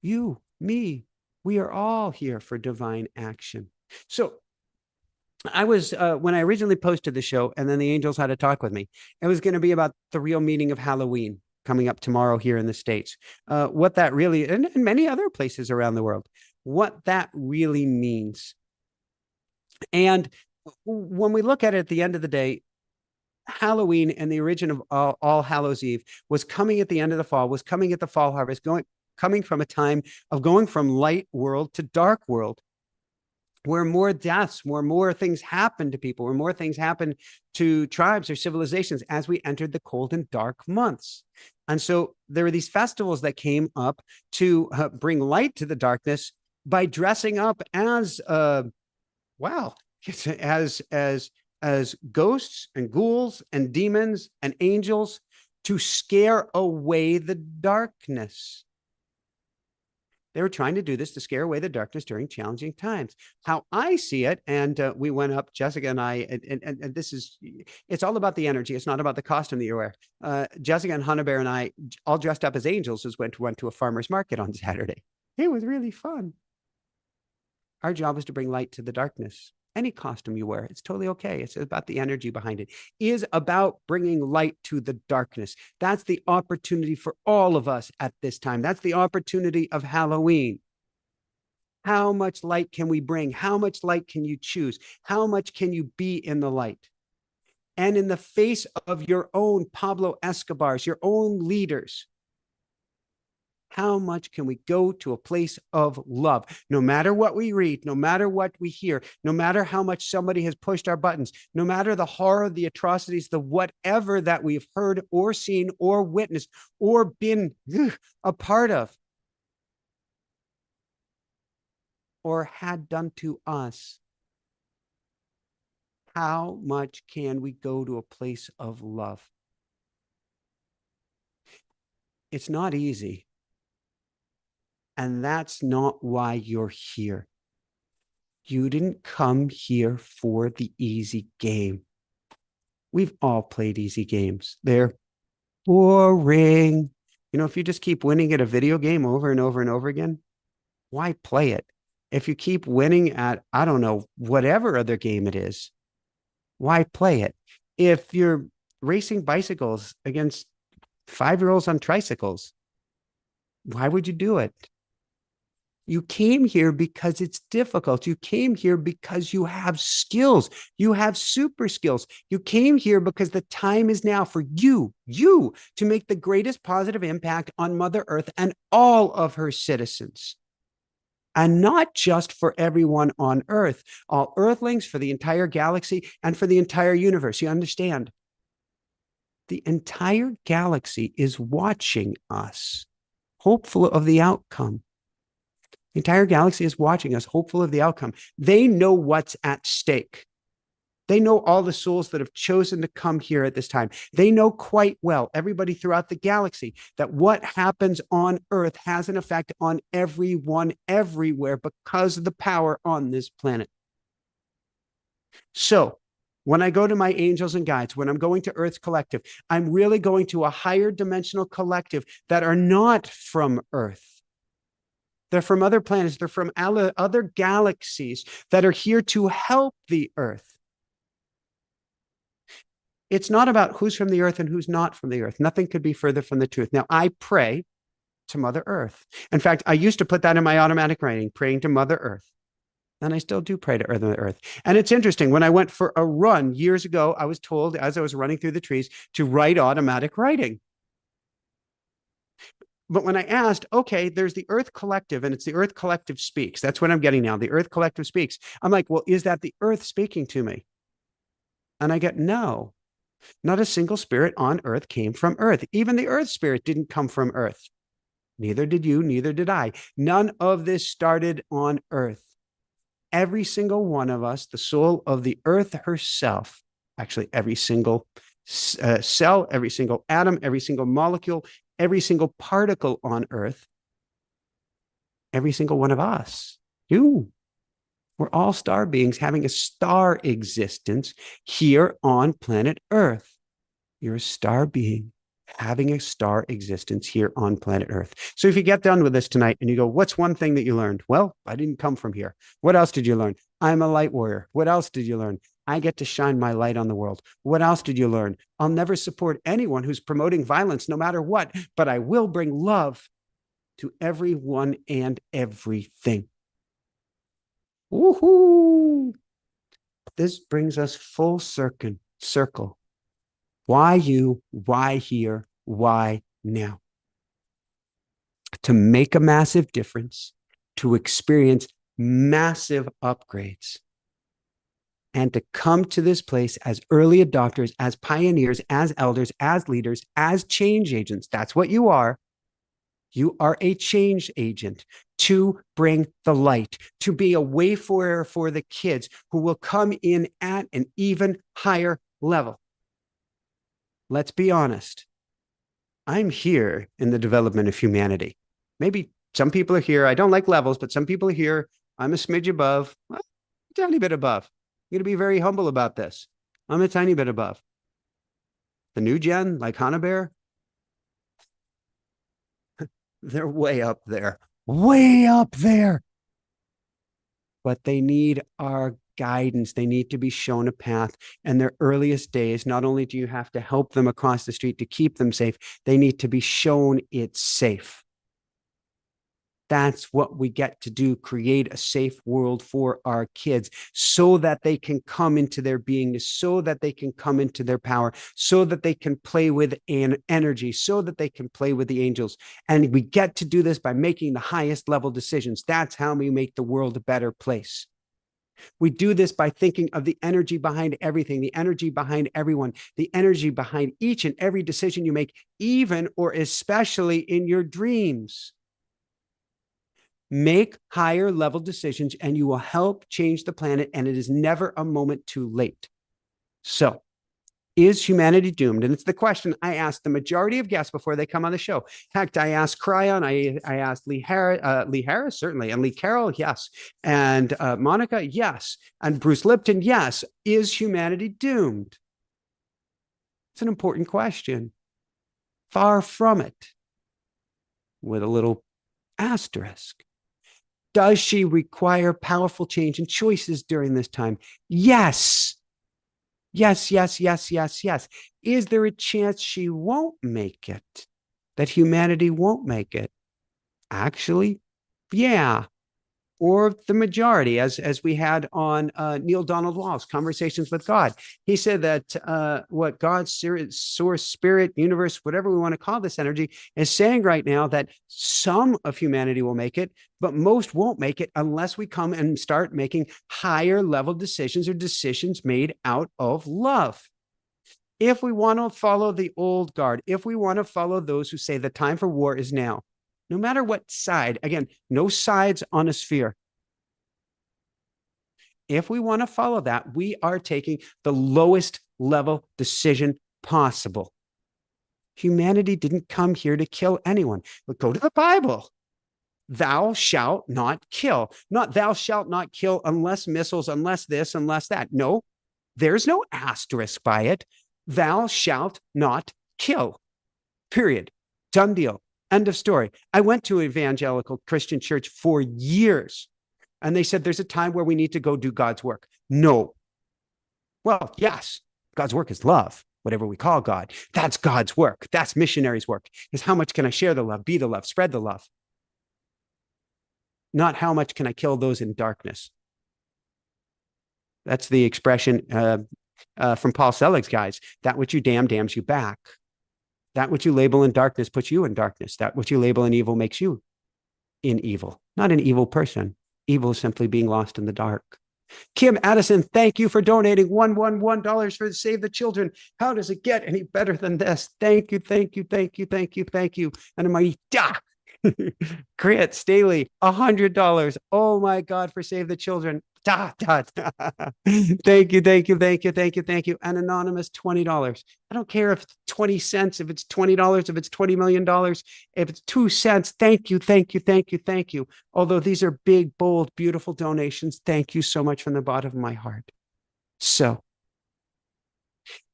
You, me, we are all here for divine action. So I was, when I originally posted the show and then the angels had a talk with me, it was going to be about the real meaning of Halloween coming up tomorrow here in the States. What that really, and many other places around the world, what that really means. And when we look at it at the end of the day, Halloween and the origin of All Hallows Eve was coming at the end of the fall, was coming at the fall harvest, coming from a time of going from light world to dark world, where more deaths, where more things happen to people, where more things happen to tribes or civilizations as we entered the cold and dark months. And so there were these festivals that came up to bring light to the darkness by dressing up as, as ghosts and ghouls and demons and angels to scare away the darkness. They were trying to do this to scare away the darkness during challenging times. How I see it, and we went up, Jessica and I, and this is, it's all about the energy. It's not about the costume that you wear. Jessica and Hannah Bear and I, all dressed up as angels, went to a farmer's market on Saturday. It was really fun. Our job is to bring light to the darkness. Any costume you wear, it's totally okay. It's about the energy behind it. Is about bringing light to the darkness. That's the opportunity for all of us at this time. That's the opportunity of Halloween. How much light can we bring? How much light can you choose? How much can you be in the light? And in the face of your own Pablo Escobars, your own leaders, how much can we go to a place of love? No matter what we read, no matter what we hear, no matter how much somebody has pushed our buttons, no matter the horror, the atrocities, the whatever that we've heard or seen or witnessed or been a part of or had done to us, how much can we go to a place of love? It's not easy. And that's not why you're here. You didn't come here for the easy game. We've all played easy games. They're boring. You know, if you just keep winning at a video game over and over and over again, why play it? If you keep winning at, I don't know, whatever other game it is, why play it? If you're racing bicycles against 5-year-olds on tricycles, why would you do it? You came here because it's difficult. You came here because you have skills. You have super skills. You came here because the time is now for you to make the greatest positive impact on Mother Earth and all of her citizens. And not just for everyone on Earth, all Earthlings, for the entire galaxy, and for the entire universe. You understand? The entire galaxy is watching us, hopeful of the outcome. The entire galaxy is watching us, hopeful of the outcome. They know what's at stake. They know all the souls that have chosen to come here at this time. They know quite well, everybody throughout the galaxy, that what happens on Earth has an effect on everyone everywhere because of the power on this planet. So when I go to my angels and guides, when I'm going to Earth's collective, I'm really going to a higher dimensional collective that are not from Earth. They're from other planets. They're from other galaxies that are here to help the Earth. It's not about who's from the Earth and who's not from the Earth. Nothing could be further from the truth. Now, I pray to Mother Earth. In fact, I used to put that in my automatic writing, praying to Mother Earth. And I still do pray to Earth. And it's interesting. When I went for a run years ago, I was told as I was running through the trees to write automatic writing. But when I asked, okay, there's the Earth Collective, and it's the Earth Collective speaks. That's what I'm getting now. The Earth Collective speaks. I'm like, well, is that the Earth speaking to me? And I get, no. Not a single spirit on Earth came from Earth. Even the Earth spirit didn't come from Earth. Neither did you, neither did I. None of this started on Earth. Every single one of us, the soul of the Earth herself, actually every single cell, every single atom, every single molecule, every single particle on Earth, every single one of us, you. We're all star beings having a star existence here on planet Earth. You're a star being having a star existence here on planet Earth. So if you get done with this tonight and you go, what's one thing that you learned? Well, I didn't come from here. What else did you learn? I'm a light warrior. What else did you learn? I get to shine my light on the world. What else did you learn? I'll never support anyone who's promoting violence, no matter what, but I will bring love to everyone and everything. Woohoo! This brings us full circle. Why you? Why here? Why now? To make a massive difference, to experience massive upgrades, and to come to this place as early adopters, as pioneers, as elders, as leaders, as change agents. That's what you are. You are a change agent to bring the light, to be a wayfarer for the kids who will come in at an even higher level. Let's be honest. I'm here in the development of humanity. Maybe some people are here. I don't like levels, but some people are here. I'm a smidge above, well, a tiny bit above. I'm going to be very humble about this. I'm a tiny bit above. The new gen, like Hannah Bear, they're way up there. Way up there. But they need our guidance. They need to be shown a path. And their earliest days, not only do you have to help them across the street to keep them safe, they need to be shown it's safe. That's what we get to do, create a safe world for our kids so that they can come into their beingness, so that they can come into their power, so that they can play with an energy, so that they can play with the angels. And we get to do this by making the highest level decisions. That's how we make the world a better place. We do this by thinking of the energy behind everything, the energy behind everyone, the energy behind each and every decision you make, even or especially in your dreams. Make higher level decisions and you will help change the planet, and it is never a moment too late. So, is humanity doomed? And it's the question I asked the majority of guests before they come on the show. Heck, I asked Cryon, I asked Lee Harris, certainly, and Lee Carroll, yes. And Monica, yes. And Bruce Lipton, yes. Is humanity doomed? It's an important question. Far from it. With a little asterisk. Does she require powerful change and choices during this time? Yes. Yes, yes, yes, yes, yes. Is there a chance she won't make it? That humanity won't make it? Actually, yeah. Or the majority, as we had on Neil Donald Walsh's Conversations with God. He said that what God's source, spirit, universe, whatever we want to call this energy, is saying right now that some of humanity will make it, but most won't make it unless we come and start making higher level decisions or decisions made out of love. If we want to follow the old guard, if we want to follow those who say the time for war is now, No matter what side, again, no sides on a sphere. If we want to follow that, we are taking the lowest level decision possible. Humanity didn't come here to kill anyone. But go to the Bible. Thou shalt not kill. Not thou shalt not kill unless missiles, unless this, unless that. No, there's no asterisk by it. Thou shalt not kill. Period. Done deal. End of story. I went to an evangelical Christian church for years, and they said there's a time where we need to go do God's work. No. Well, yes, God's work is love, whatever we call God. That's God's work. That's missionaries' work. Is how much can I share the love, be the love, spread the love? Not how much can I kill those in darkness. That's the expression from Paul Selig's guys. That which you damn damns you back. That which you label in darkness puts you in darkness. That which you label in evil makes you in evil. Not an evil person. Evil is simply being lost in the dark. Kim Addison, thank you for donating $111 for Save the Children. How does it get any better than this? Thank you, thank you, thank you, thank you, thank you. And my Crit Staley, $100. Oh my God, for Save the Children. Thank you, thank you, thank you, thank you, thank you. And Anonymous, $20. I don't care if it's 20 cents, if it's $20, if it's $20 million, if it's 2 cents. Thank you, thank you, thank you, thank you. Although these are big, bold, beautiful donations, thank you so much from the bottom of my heart. So,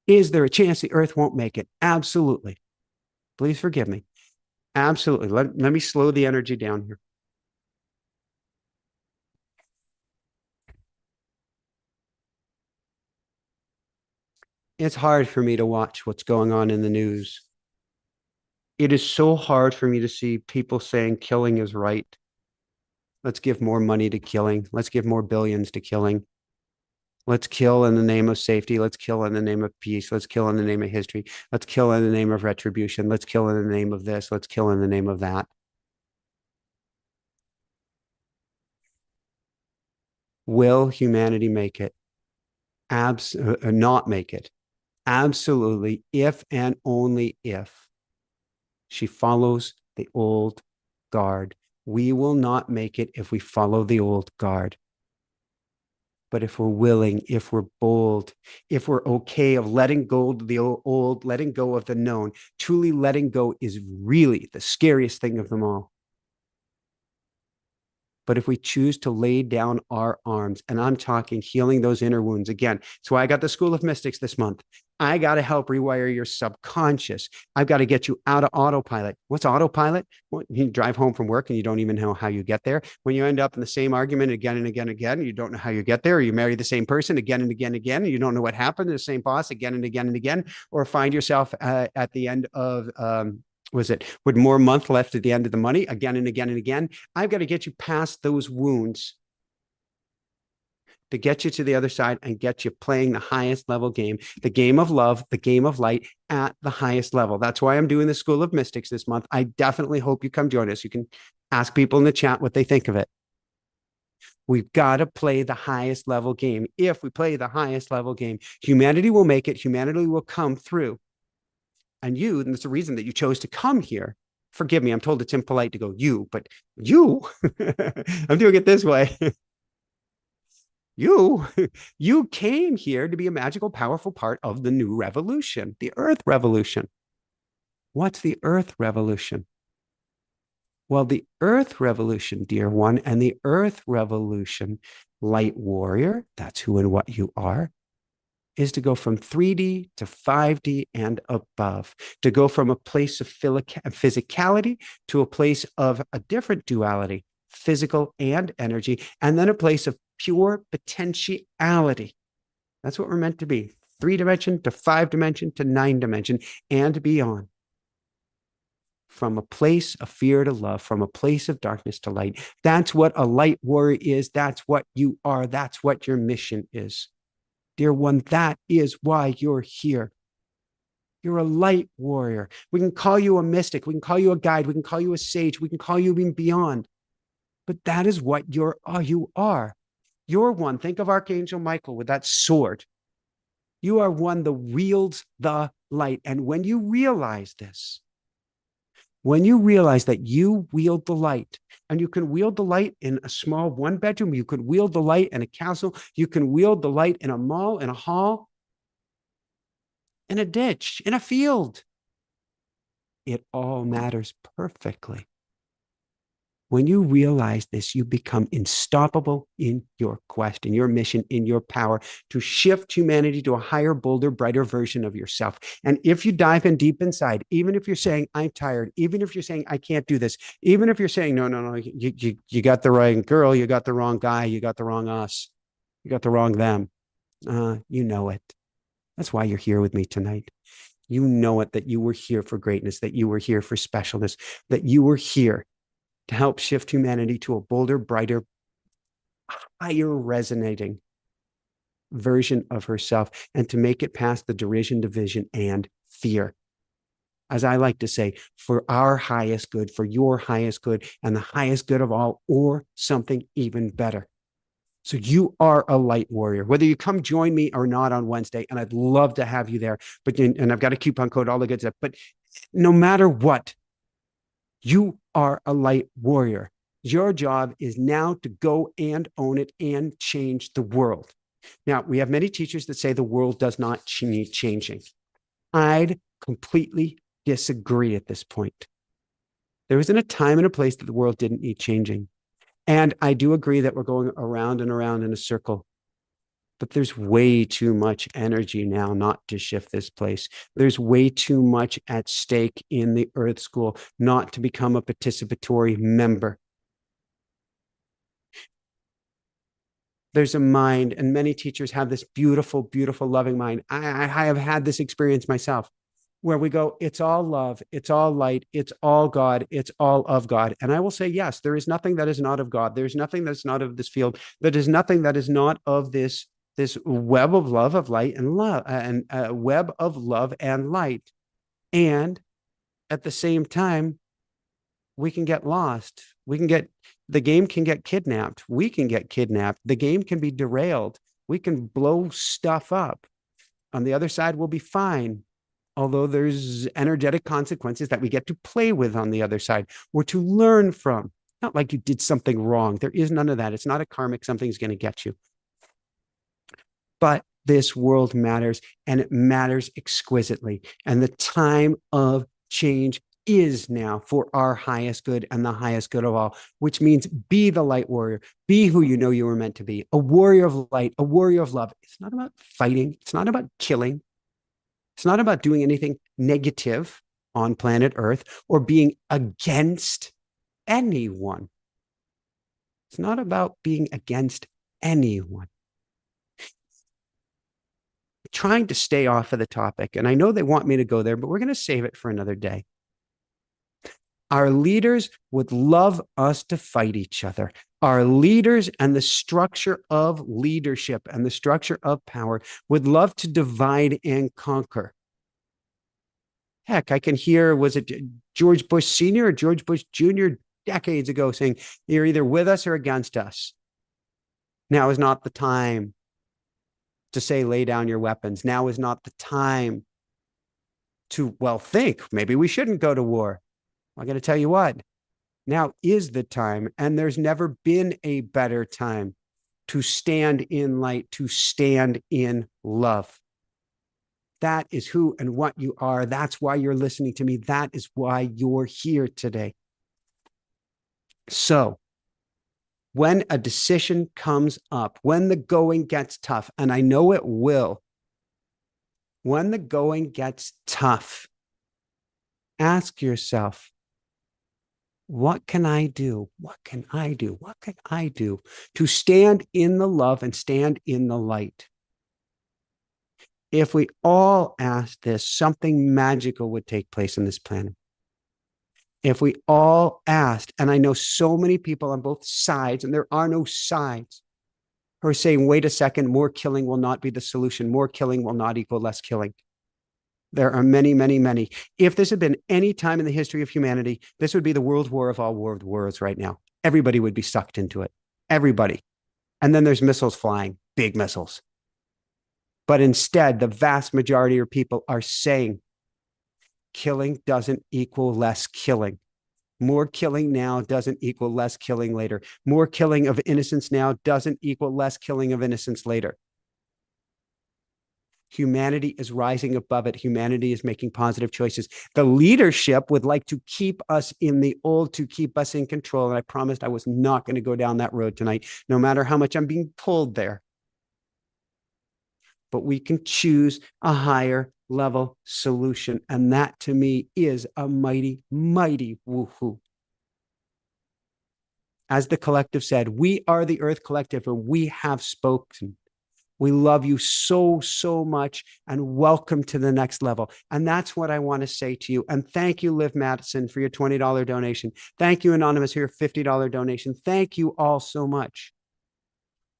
is there a chance the earth won't make it? Absolutely. Please forgive me. Absolutely. Let me slow the energy down here. It's hard for me to watch what's going on in the news. It is so hard for me to see people saying killing is right. Let's give more money to killing. Let's give more billions to killing. Let's kill in the name of safety. Let's kill in the name of peace. Let's kill in the name of history. Let's kill in the name of retribution. Let's kill in the name of this. Let's kill in the name of that. Will humanity make it? Not make it. Absolutely, if and only if she follows the old guard. We will not make it if we follow the old guard. But if we're willing, if we're bold, if we're okay of letting go of the old, letting go of the known, truly letting go is really the scariest thing of them all. But if we choose to lay down our arms, and I'm talking healing those inner wounds again, so I got the School of Mystics this month. I got to help rewire your subconscious. I've got to get you out of autopilot. What's autopilot? Well, you drive home from work and you don't even know how you get there. When you end up in the same argument again and again and again, you don't know how you get there, or you marry the same person again and again and again, and you don't know what happened, the same boss again and again and again, or find yourself at the end of with more month left at the end of the money again and again and again. I've got to get you past those wounds to get you to the other side and get you playing the highest level game, the game of love, the game of light at the highest level. That's why I'm doing the School of Mystics this month. I definitely hope you come join us. You can ask people in the chat what they think of it. We've got to play the highest level game. If we play the highest level game, humanity will make it. Humanity will come through. And that's the reason that you chose to come here. Forgive me, I'm told it's impolite to go you, but you, I'm doing it this way. You came here to be a magical, powerful part of the new revolution, the Earth Revolution. What's the Earth Revolution? Well, the Earth Revolution, dear one, and the Earth Revolution, light warrior, that's who and what you are, is to go from 3D to 5D and above, to go from a place of physicality to a place of a different duality, physical and energy, and then a place of pure potentiality. That's what we're meant to be. 3-dimension to 5-dimension to 9-dimension and beyond. From a place of fear to love, from a place of darkness to light. That's what a light warrior is. That's what you are. That's what your mission is. Dear one, that is why you're here. You're a light warrior. We can call you a mystic. We can call you a guide. We can call you a sage. We can call you even beyond. But that is what you are. You're one. Think of Archangel Michael with that sword. You are one that wields the light. And when you realize this, When you realize that you wield the light, and you can wield the light in a small one bedroom, you can wield the light in a castle, you can wield the light in a mall, in a hall, in a ditch, in a field. It all matters perfectly. When you realize this, you become unstoppable in your quest, in your mission, in your power to shift humanity to a higher, bolder, brighter version of yourself. And if you dive in deep inside, even if you're saying, I'm tired, even if you're saying, I can't do this, even if you're saying, no, you got the wrong girl, you got the wrong guy, you got the wrong us, you got the wrong them, you know it. That's why you're here with me tonight. You know it, that you were here for greatness, that you were here for specialness, that you were here to help shift humanity to a bolder, brighter, higher resonating version of herself, and to make it past the derision, division, and fear. As I like to say, for our highest good, for your highest good, and the highest good of all, or something even better. So you are a light warrior, whether you come join me or not on Wednesday, and I'd love to have you there. But and I've got a coupon code, all the good stuff. But no matter what, you are a light warrior. Your job is now to go and own it and change the world. Now, we have many teachers that say the world does not need changing. I'd completely disagree at this point. There isn't a time and a place that the world didn't need changing. And I do agree that we're going around and around in a circle. But there's way too much energy now not to shift this place. There's way too much at stake in the Earth School not to become a participatory member. There's a mind, and many teachers have this beautiful, beautiful, loving mind. I have had this experience myself, where we go, it's all love, it's all light, it's all God, it's all of God. And I will say, yes, there is nothing that is not of God. There's nothing that's not of this field. There is nothing that is not of this web of love, of light and love, and web of love and light. And at the same time, we can get lost. The game can get kidnapped. We can get kidnapped. The game can be derailed. We can blow stuff up. On the other side, we'll be fine. Although there's energetic consequences that we get to play with on the other side, or to learn from. Not like you did something wrong. There is none of that. It's not a karmic, something's going to get you. But this world matters, and it matters exquisitely. And the time of change is now for our highest good and the highest good of all, which means be the light warrior, be who you know you were meant to be, a warrior of light, a warrior of love. It's not about fighting. It's not about killing. It's not about doing anything negative on planet Earth or being against anyone. It's not about being against anyone. Trying to stay off of the topic, and I know they want me to go there, but we're going to save it for another day. Our leaders would love us to fight each other. Our leaders and the structure of leadership and the structure of power would love to divide and conquer. Heck, I can hear, was it George Bush Sr. or George Bush Jr. decades ago saying, you're either with us or against us. Now is not the time to say, lay down your weapons. Now is not the time to, well, think, maybe we shouldn't go to war. I got to tell you what, now is the time, and there's never been a better time to stand in light, to stand in love. That is who and what you are. That's why you're listening to me. That is why you're here today. So, when a decision comes up, when the going gets tough, and I know it will, when the going gets tough, ask yourself, what can I do? What can I do? What can I do to stand in the love and stand in the light? If we all asked this, something magical would take place on this planet. If we all asked, and I know so many people on both sides, and there are no sides, who are saying, wait a second, more killing will not be the solution. More killing will not equal less killing. There are many, many, many. If this had been any time in the history of humanity, this would be the world war of all world wars right now. Everybody would be sucked into it. Everybody. And then there's missiles flying, big missiles. But instead, the vast majority of people are saying, killing doesn't equal less killing. More killing now doesn't equal less killing later. More killing of innocence now doesn't equal less killing of innocence later. Humanity is rising above it. Humanity is making positive choices. The leadership would like to keep us in the old, to keep us in control. And I promised I was not going to go down that road tonight, no matter how much I'm being pulled there. But we can choose a higher level solution. And that to me is a mighty, mighty woohoo. As the collective said, we are the Earth Collective and we have spoken. We love you so, so much and welcome to the next level. And that's what I want to say to you. And thank you, Liv Madison, for your $20 donation. Thank you, Anonymous, for your $50 donation. Thank you all so much.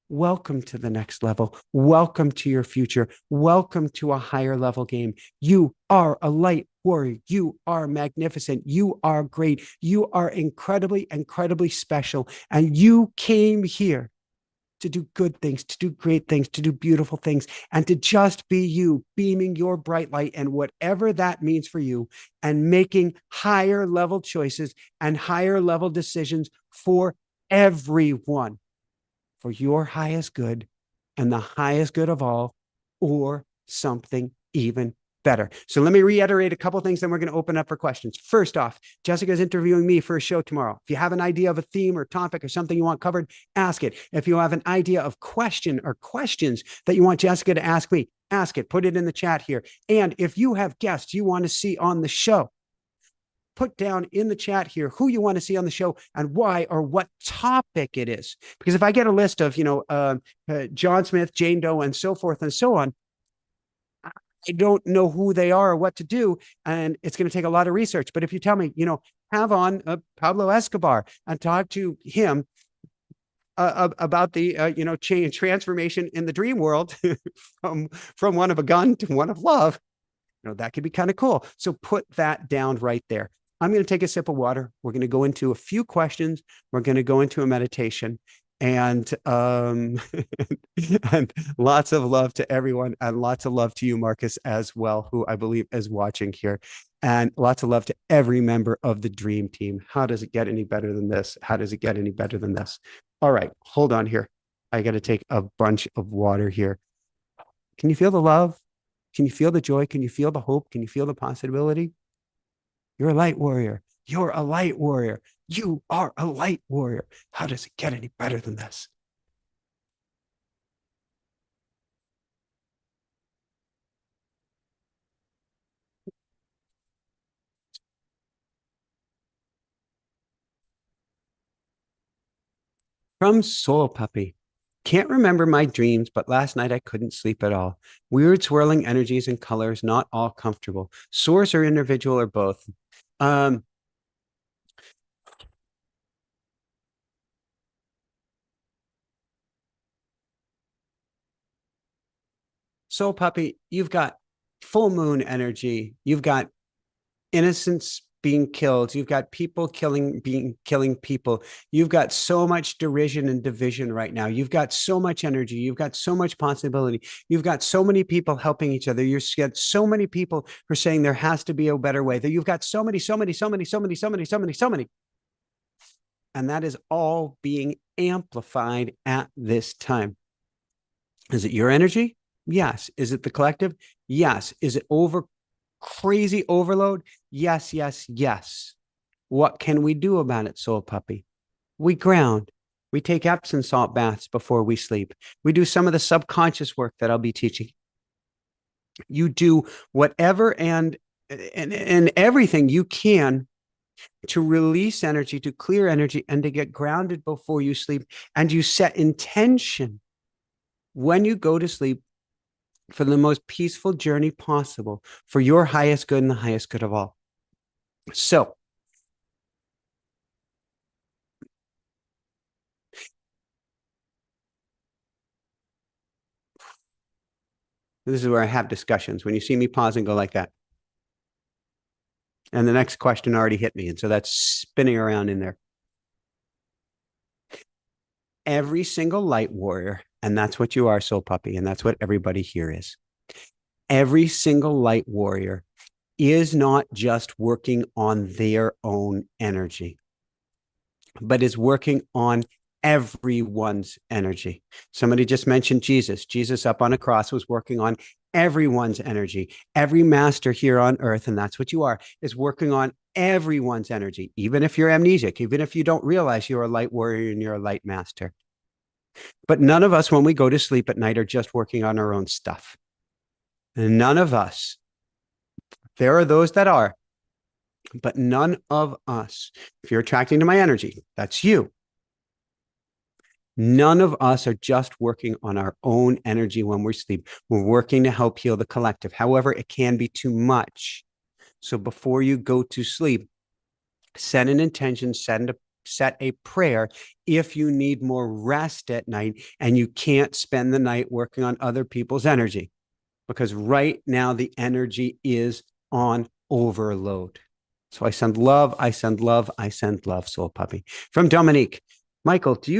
Welcome to the next level. Welcome to your future. Welcome to a higher level game. You are a light warrior. You are magnificent. You are great. You are incredibly, incredibly special. And you came here to do good things, to do great things, to do beautiful things, and to just be you, beaming your bright light and whatever that means for you, and making higher level choices and higher level decisions for everyone, for your highest good and the highest good of all, or something even better. So let me reiterate a couple of things, then we're going to open up for questions. First off, Jessica's interviewing me for a show tomorrow. If you have an idea of a theme or topic or something you want covered, ask it. If you have an idea of question or questions that you want Jessica to ask me, ask it. Put it in the chat here. And if you have guests you want to see on the show, put down in the chat here who you want to see on the show and why, or what topic it is. Because if I get a list of, John Smith, Jane Doe, and so forth and so on, I don't know who they are or what to do. And it's going to take a lot of research. But if you tell me, have on Pablo Escobar and talk to him about the, change, transformation in the dream world from one of a gun to one of love, that could be kind of cool. So put that down right there. I'm going to take a sip of water. We're going to go into a few questions. We're going to go into a meditation. And and lots of love to everyone, and lots of love to you, Marcus, as well, who I believe is watching here, and lots of love to every member of the dream team. How does it get any better than this? How does it get any better than this? All right, hold on here. I got to take a bunch of water here. Can you feel the love? Can you feel the joy? Can you feel the hope? Can you feel the possibility? You're a light warrior. You're a light warrior. You are a light warrior. How does it get any better than this? From Soul Puppy. Can't remember my dreams, but last night I couldn't sleep at all. Weird swirling energies and colors, not all comfortable. Source or individual or both. Soul Puppy, you've got full moon energy. You've got innocence being killed. You've got people killing people. You've got so much derision and division right now. You've got so much energy. You've got so much possibility. You've got so many people helping each other. You've got so many people who are saying there has to be a better way. That you've got so many. And that is all being amplified at this time. Is it your energy? Yes. Is it the collective? Yes. Is it crazy overload? Yes, yes, yes. What can we do about it, Soul Puppy? We ground. We take Epsom salt baths before we sleep. We do some of the subconscious work that I'll be teaching. You do whatever and everything you can to release energy, to clear energy, and to get grounded before you sleep. And you set intention when you go to sleep for the most peaceful journey possible, for your highest good and the highest good of all. So, this is where I have discussions. When you see me pause and go like that. And the next question already hit me. And so that's spinning around in there. Every single light warrior, and that's what you are, Soul Puppy, and that's what everybody here is. Every single light warrior is not just working on their own energy, but is working on everyone's energy. Somebody just mentioned Jesus. Jesus up on a cross was working on everyone's energy. Every master here on earth, and that's what you are, is working on everyone's energy, even if you're amnesic, even if you don't realize you're a light warrior and you're a light master. But none of us, when we go to sleep at night, are just working on our own stuff. And none of us. There are those that are, but none of us. If you're attracting to my energy, that's you. None of us are just working on our own energy when we sleep. We're working to help heal the collective. However, it can be too much. So before you go to sleep, set an intention, set a prayer if you need more rest at night and you can't spend the night working on other people's energy. Because right now the energy is on overload. So I send love, I send love, I send love, soul puppy. From Dominique. Michael, do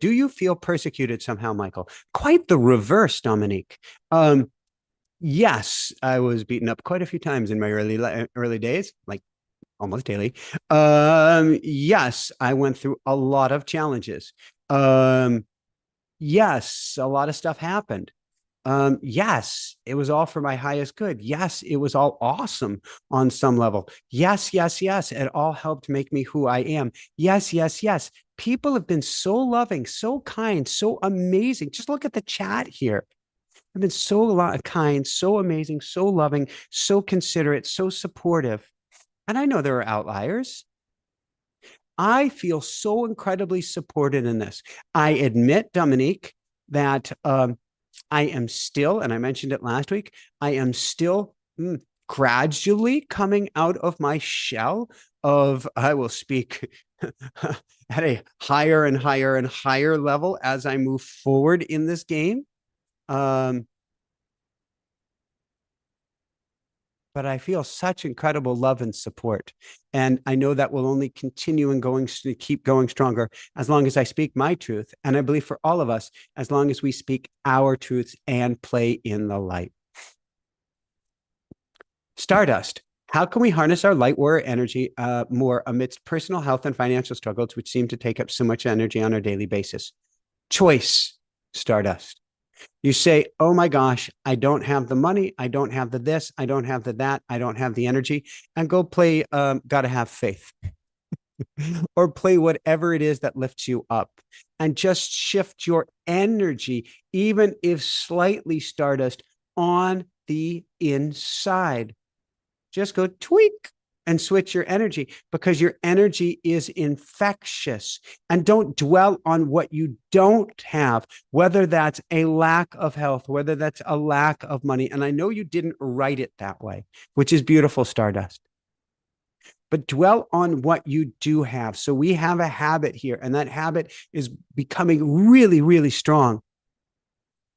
you feel persecuted somehow, Michael? Quite the reverse, Dominique. Yes, I was beaten up quite a few times in my early days, like almost daily. Yes, I went through a lot of challenges. Yes, a lot of stuff happened. Yes, it was all for my highest good. Yes, it was all awesome on some level. Yes, yes, yes. It all helped make me who I am. Yes, yes, yes. People have been so loving, so kind, so amazing. Just look at the chat here. I've been so kind, so amazing, so loving, so considerate, so supportive. And I know there are outliers. I feel so incredibly supported in this. I admit, Dominique, that I am still, and I mentioned it last week, I am still gradually coming out of my shell of, I will speak at a higher and higher and higher level as I move forward in this game. But I feel such incredible love and support. And I know that will only continue and keep going stronger as long as I speak my truth. And I believe for all of us, as long as we speak our truths and play in the light. Stardust. How can we harness our light warrior energy more amidst personal health and financial struggles, which seem to take up so much energy on a daily basis? Choice, Stardust. You say, oh my gosh, I don't have the money. I don't have the this. I don't have the that. I don't have the energy. And go play Gotta Have Faith or play whatever it is that lifts you up and just shift your energy, even if slightly, Stardust, on the inside. Just go tweak and switch your energy because your energy is infectious. And don't dwell on what you don't have, whether that's a lack of health, whether that's a lack of money. And I know you didn't write it that way, which is beautiful, Stardust. But dwell on what you do have. So we have a habit here, and that habit is becoming really, really strong.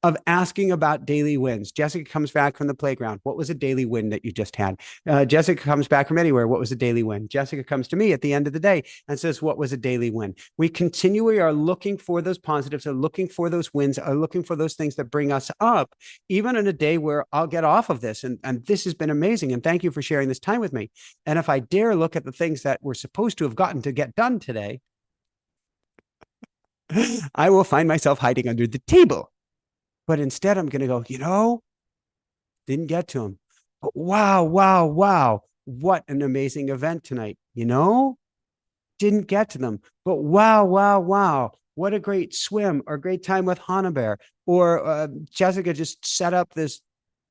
Of asking about daily wins. Jessica comes back from the playground. What was a daily win that you just had? Jessica comes back from anywhere. What was a daily win? Jessica comes to me at the end of the day and says, what was a daily win? We continually are looking for those positives, are looking for those wins, are looking for those things that bring us up, even in a day where I'll get off of this. And this has been amazing. And thank you for sharing this time with me. And if I dare look at the things that we're supposed to have gotten to get done today, I will find myself hiding under the table. But instead, I'm going to go, didn't get to him. But wow, wow, wow. What an amazing event tonight. Didn't get to them. But wow, wow, wow. What a great swim or great time with Hannah Bear. Or Jessica just set up this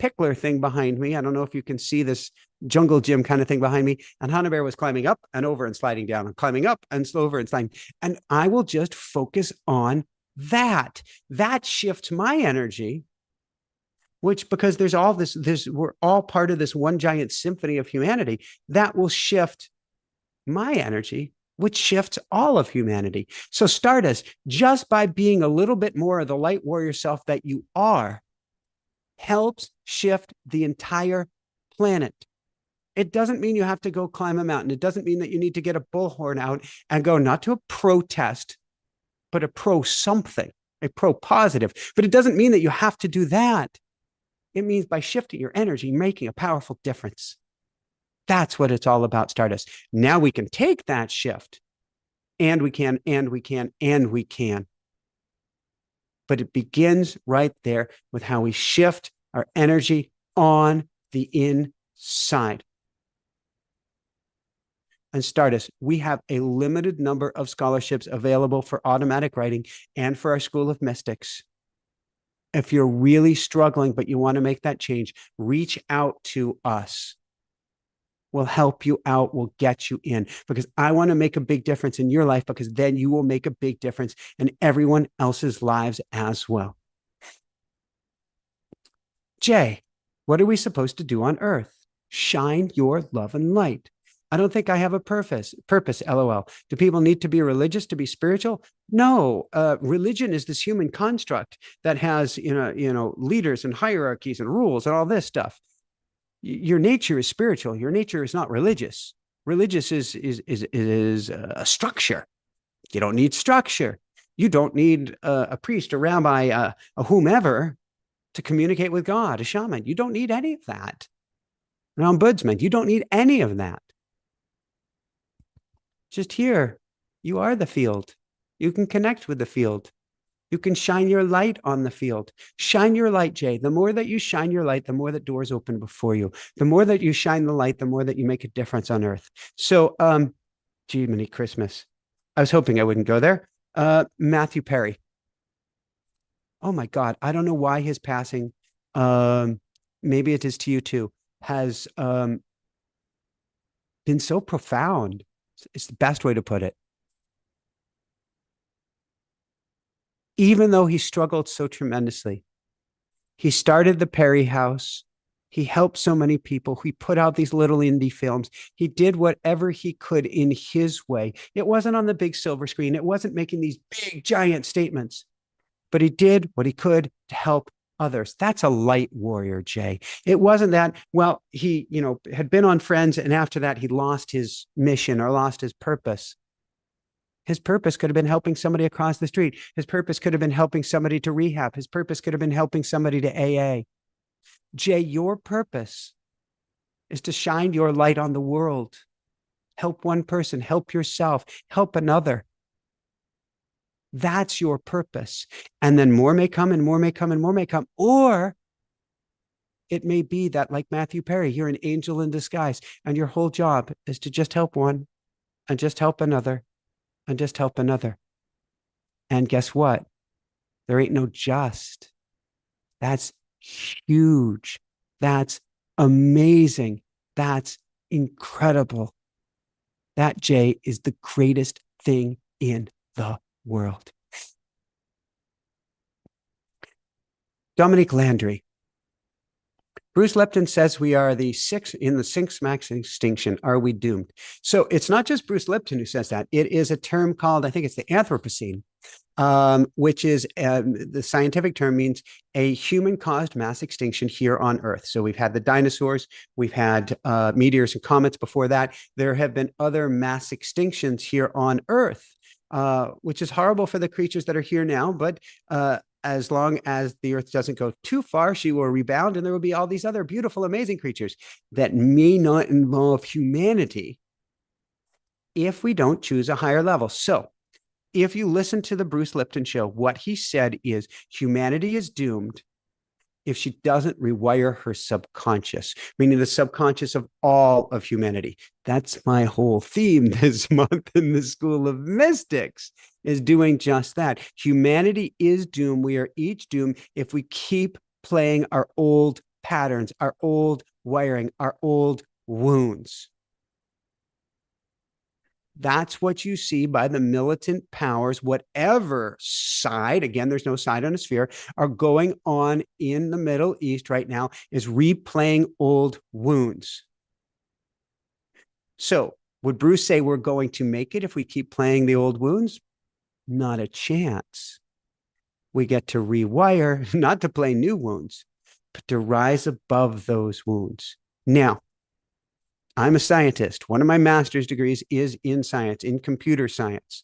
pickler thing behind me. I don't know if you can see this jungle gym kind of thing behind me. And Hannah Bear was climbing up and over and sliding down and climbing up and over and sliding. And I will just focus on that shifts my energy, which because there's all this, we're all part of this one giant symphony of humanity that will shift my energy, which shifts all of humanity. So Stardust, just by being a little bit more of the light warrior self that you are, helps shift the entire planet. It doesn't mean you have to go climb a mountain. It doesn't mean that you need to get a bullhorn out and go not to a protest, but a pro something, a pro positive. But it doesn't mean that you have to do that. It means by shifting your energy, making a powerful difference. That's what it's all about, Stardust. Now we can take that shift, and we can, and we can, and we can. But it begins right there with how we shift our energy on the inside. And Stardust, we have a limited number of scholarships available for automatic writing and for our School of Mystics. If you're really struggling, but you want to make that change, reach out to us. We'll help you out. We'll get you in, because I want to make a big difference in your life, because then you will make a big difference in everyone else's lives as well. Jay, what are we supposed to do on earth? Shine your love and light. I don't think I have a purpose, LOL. Do people need to be religious to be spiritual? No, religion is this human construct that has, leaders and hierarchies and rules and all this stuff. Your nature is spiritual. Your nature is not religious. Religious is a structure. You don't need structure. You don't need a priest, a rabbi, a whomever to communicate with God, a shaman. You don't need any of that. An ombudsman. You don't need any of that. Just here, you are the field. You can connect with the field. You can shine your light on the field. Shine your light, Jay. The more that you shine your light, the more that doors open before you. The more that you shine the light, the more that you make a difference on earth. So, Jiminy Christmas. I was hoping I wouldn't go there. Matthew Perry. Oh my God. I don't know why his passing, maybe it is to you too, has been so profound. It's the best way to put it. Even though he struggled so tremendously, he started the Perry House. He helped so many people. He put out these little indie films. He did whatever he could in his way. It wasn't on the big silver screen. It wasn't making these big, giant statements, but he did what he could to help others. That's a light warrior, Jay. It wasn't that, well, he, had been on Friends, and after that, he lost his mission or lost his purpose. His purpose could have been helping somebody across the street. His purpose could have been helping somebody to rehab. His purpose could have been helping somebody to AA. Jay, your purpose is to shine your light on the world. Help one person, help yourself, help another. That's your purpose. And then more may come, and more may come, and more may come. Or it may be that, like Matthew Perry, you're an angel in disguise, and your whole job is to just help one, and just help another, and just help another. And guess what? There ain't no just. That's huge. That's amazing. That's incredible. That, Jay, is the greatest thing in the world. Dominique Landry. Bruce Lipton says we are in the sixth mass extinction. Are we doomed? So it's not just Bruce Lipton who says that. It is a term called, I think it's the Anthropocene, which is the scientific term means a human-caused mass extinction here on Earth. So we've had the dinosaurs, we've had meteors and comets before that. There have been other mass extinctions here on Earth, which is horrible for the creatures that are here now, but as long as the Earth doesn't go too far, she will rebound, and there will be all these other beautiful, amazing creatures that may not involve humanity if we don't choose a higher level. So if you listen to the Bruce Lipton show, what he said is humanity is doomed if she doesn't rewire her subconscious, meaning the subconscious of all of humanity. That's my whole theme this month in the School of Mystics, is doing just that. Humanity is doomed. We are each doomed if we keep playing our old patterns, our old wiring, our old wounds. That's what you see by the militant powers, whatever side, again, there's no side on a sphere, are going on in the Middle East right now, is replaying old wounds. So would Bruce say we're going to make it if we keep playing the old wounds? Not a chance. We get to rewire, not to play new wounds, but to rise above those wounds. Now, I'm a scientist. One of my master's degrees is in science, in computer science.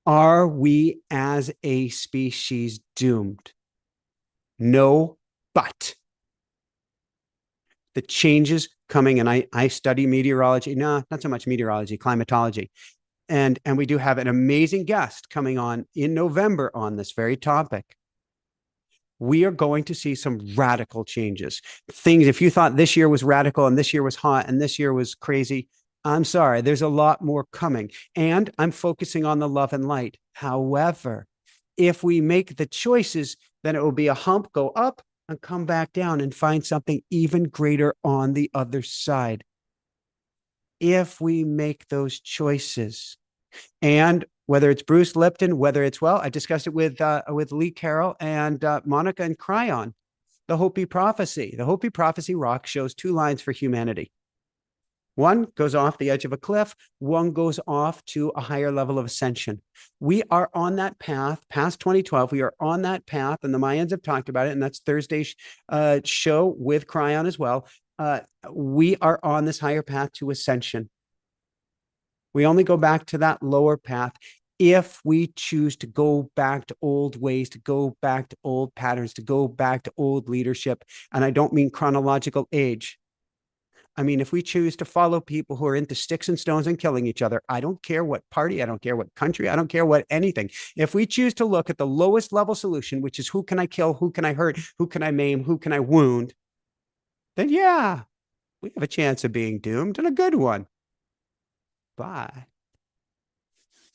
Are we as a species doomed? No, but the changes coming. And I study meteorology. No, not so much meteorology, climatology. And we do have an amazing guest coming on in November on this very topic. We are going to see some radical changes. Things, if you thought this year was radical and this year was hot and this year was crazy, I'm sorry, there's a lot more coming. And I'm focusing on the love and light. However, if we make the choices, then it will be a hump, go up and come back down and find something even greater on the other side. If we make those choices. And whether it's Bruce Lipton, whether it's, well, I discussed it with Lee Carroll and Monica and Cryon, the Hopi prophecy. The Hopi prophecy rock shows two lines for humanity. One goes off the edge of a cliff. One goes off to a higher level of ascension. We are on that path past 2012. We are on that path, and the Mayans have talked about it, and that's Thursday's show with Cryon as well. We are on this higher path to ascension. We only go back to that lower path if we choose to go back to old ways, to go back to old patterns, to go back to old leadership. And I don't mean chronological age. I mean, if we choose to follow people who are into sticks and stones and killing each other, I don't care what party, I don't care what country, I don't care what anything. If we choose to look at the lowest level solution, which is who can I kill, who can I hurt, who can I maim, who can I wound, then yeah, we have a chance of being doomed, and a good one. But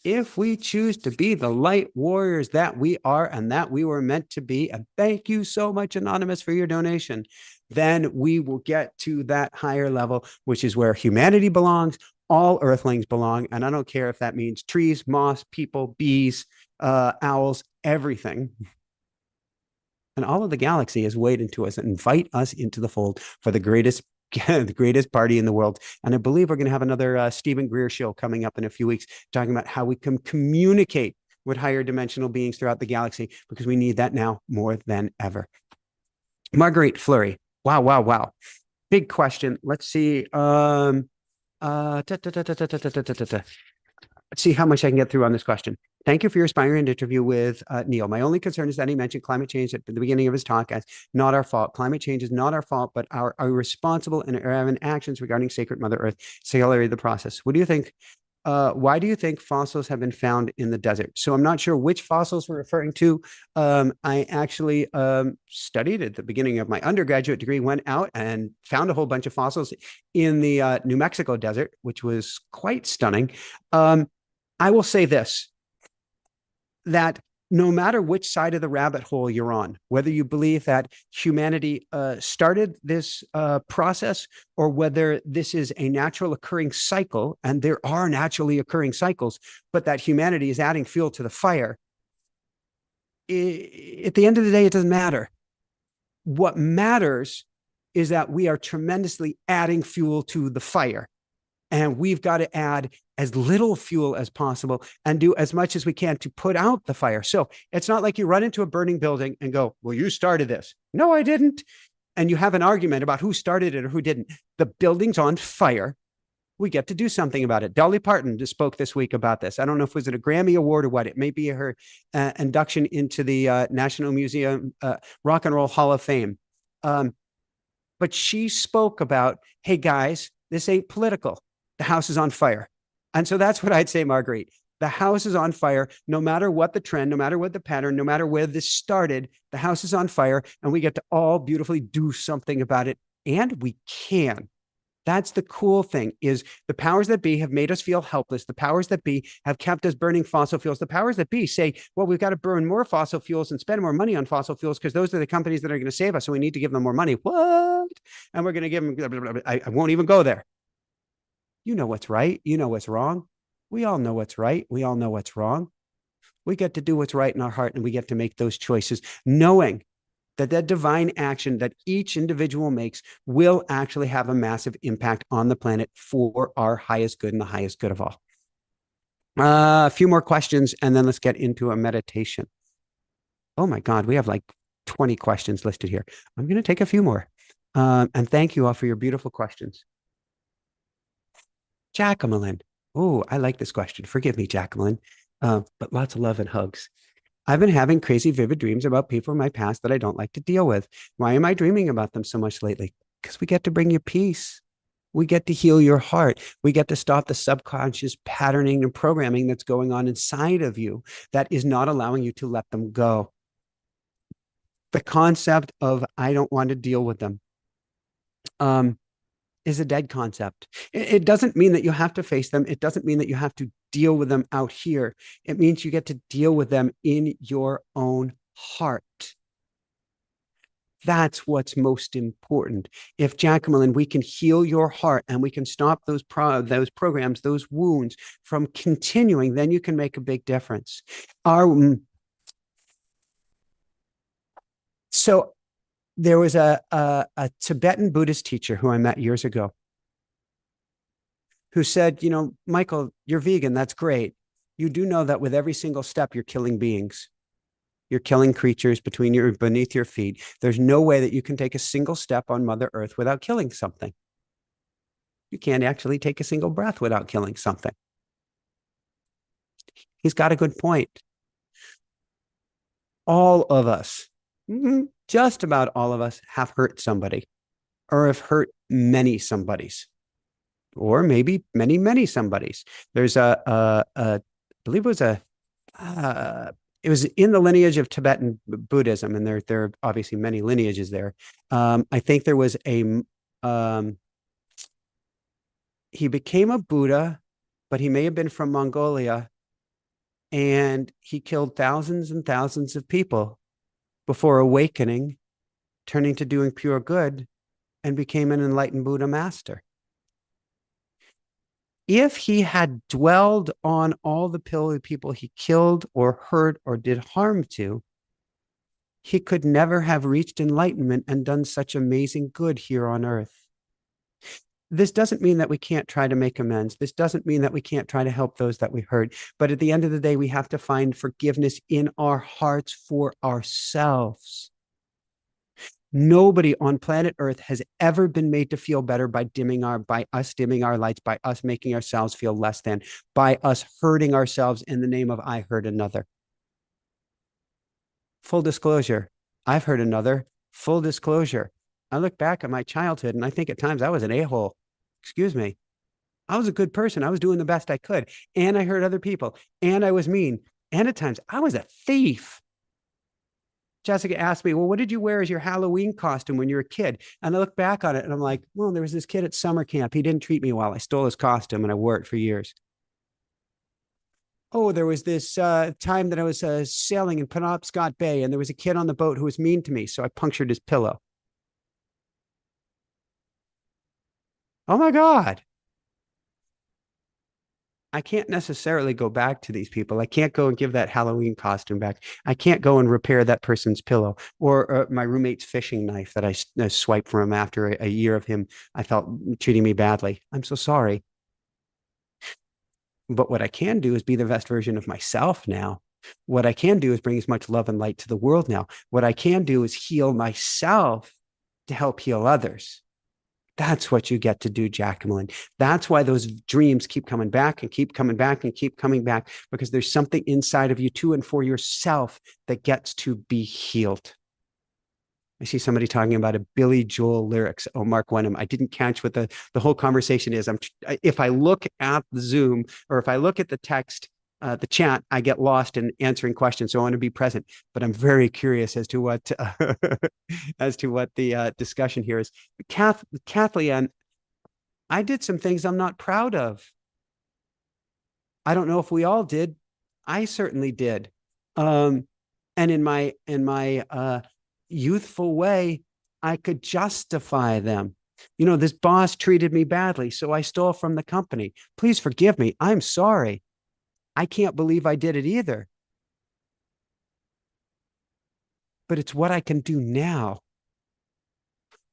if we choose to be the light warriors that we are and that we were meant to be, and thank you so much, Anonymous, for your donation, then we will get to that higher level, which is where humanity belongs, all earthlings belong. And I don't care if that means trees, moss, people, bees, owls, everything. And all of the galaxy is waiting to us and invite us into the fold for the greatest party in the world. And I believe we're going to have another Stephen Greer show coming up in a few weeks, talking about how we can communicate with higher dimensional beings throughout the galaxy, because we need that now more than ever. Marguerite Fleury. Wow. Big question. Let's see. Let's see how much I can get through on this question. Thank you for your inspiring interview with Neil. My only concern is that he mentioned climate change at the beginning of his talk as not our fault. Climate change is not our fault, but our irresponsible and irrelevant actions regarding sacred Mother Earth accelerate the process. What do you think? Why do you think fossils have been found in the desert? So I'm not sure which fossils we're referring to. I actually studied at the beginning of my undergraduate degree, went out and found a whole bunch of fossils in the New Mexico desert, which was quite stunning. I will say this, that no matter which side of the rabbit hole you're on, whether you believe that humanity started this process or whether this is a natural occurring cycle, and there are naturally occurring cycles, but that humanity is adding fuel to the fire, at the end of the day, it doesn't matter. What matters is that we are tremendously adding fuel to the fire. And we've got to add as little fuel as possible and do as much as we can to put out the fire. So it's not like you run into a burning building and go, well, you started this. No, I didn't. And you have an argument about who started it or who didn't. The building's on fire. We get to do something about it. Dolly Parton just spoke this week about this. I don't know if it was a Grammy Award or what. It may be her induction into the National Museum Rock and Roll Hall of Fame. But she spoke about, hey, guys, this ain't political. The house is on fire. And so that's what I'd say, Marguerite. The house is on fire, no matter what the trend, no matter what the pattern, no matter where this started, the house is on fire, and we get to all beautifully do something about it. And we can. That's the cool thing, is the powers that be have made us feel helpless. The powers that be have kept us burning fossil fuels. The powers that be say, well, we've got to burn more fossil fuels and spend more money on fossil fuels because those are the companies that are going to save us. So we need to give them more money. What? And we're going to give them, blah, blah, blah. I won't even go there. You know what's right. You know what's wrong. We all know what's right. We all know what's wrong. We get to do what's right in our heart, and we get to make those choices, knowing that that divine action that each individual makes will actually have a massive impact on the planet for our highest good and the highest good of all. A few more questions, and then let's get into a meditation. Oh my God, we have like 20 questions listed here. I'm going to take a few more. And thank you all for your beautiful questions. Jacqueline. Oh, I like this question. Forgive me, Jacqueline, but lots of love and hugs. I've been having crazy, vivid dreams about people in my past that I don't like to deal with. Why am I dreaming about them so much lately? Because we get to bring you peace. We get to heal your heart. We get to stop the subconscious patterning and programming that's going on inside of you that is not allowing you to let them go. The concept of I don't want to deal with them is a dead concept. It doesn't mean that you have to face them. It doesn't mean that you have to deal with them out here. It means you get to deal with them in your own heart. That's what's most important. If Jacqueline, we can heal your heart and we can stop those programs, those wounds from continuing, then you can make a big difference. So there was a Tibetan Buddhist teacher who I met years ago who said, Michael, you're vegan. That's great. You do know that with every single step, you're killing beings. You're killing creatures beneath your feet. There's no way that you can take a single step on Mother Earth without killing something. You can't actually take a single breath without killing something. He's got a good point. All of us, just about all of us, have hurt somebody or have hurt many somebodies, or maybe many, many somebodies. There's I believe it was in the lineage of Tibetan Buddhism, and there are obviously many lineages there. I think there was he became a Buddha, but he may have been from Mongolia, and he killed thousands and thousands of people before awakening, turning to doing pure good, and became an enlightened Buddha master. If he had dwelled on all the people he killed or hurt or did harm to, he could never have reached enlightenment and done such amazing good here on earth. This doesn't mean that we can't try to make amends. This doesn't mean that we can't try to help those that we hurt. But at the end of the day, we have to find forgiveness in our hearts for ourselves. Nobody on planet Earth has ever been made to feel better by us dimming our lights, by us making ourselves feel less than, by us hurting ourselves in the name of I hurt another. Full disclosure, I've hurt another. Full disclosure, I look back at my childhood and I think at times I was an a-hole. Excuse me. I was a good person. I was doing the best I could. And I hurt other people. And I was mean. And at times I was a thief. Jessica asked me, well, what did you wear as your Halloween costume when you were a kid? And I look back on it and I'm like, well, there was this kid at summer camp. He didn't treat me well. I stole his costume and I wore it for years. Oh, there was this time that I was sailing in Penobscot Bay and there was a kid on the boat who was mean to me. So I punctured his pillow. Oh my God. I can't necessarily go back to these people. I can't go and give that Halloween costume back. I can't go and repair that person's pillow or my roommate's fishing knife that I swiped from him after a year of him. I felt treating me badly. I'm so sorry. But what I can do is be the best version of myself now. What I can do is bring as much love and light to the world now. What I can do is heal myself to help heal others. That's what you get to do, Jacqueline. That's why those dreams keep coming back and keep coming back and keep coming back, because there's something inside of you to and for yourself that gets to be healed. I see somebody talking about a Billy Joel lyrics. Oh, Mark Wenham. I didn't catch what the whole conversation is. If I look at the Zoom or if I look at the text, the chat, I get lost in answering questions. So I want to be present, but I'm very curious as to what the discussion here is. Kathleen, I did some things I'm not proud of. I don't know if we all did. I certainly did. And in my youthful way, I could justify them. This boss treated me badly, so I stole from the company. Please forgive me. I'm sorry. I can't believe I did it either. But it's what I can do now.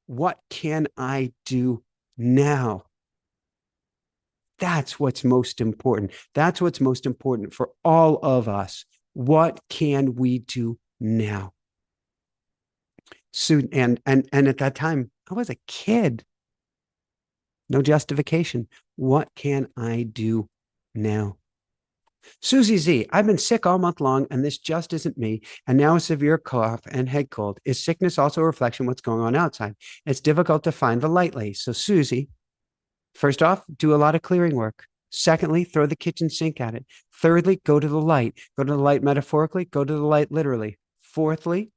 What can I do now? That's what's most important. That's what's most important for all of us. What can we do now? So, and at that time, I was a kid. No justification. What can I do now? Susie Z, I've been sick all month long, and this just isn't me. And now a severe cough and head cold. Is sickness also a reflection of what's going on outside? It's difficult to find the light lately. So, Susie, first off, do a lot of clearing work. Secondly, throw the kitchen sink at it. Thirdly, go to the light. Go to the light metaphorically, go to the light literally. Fourthly,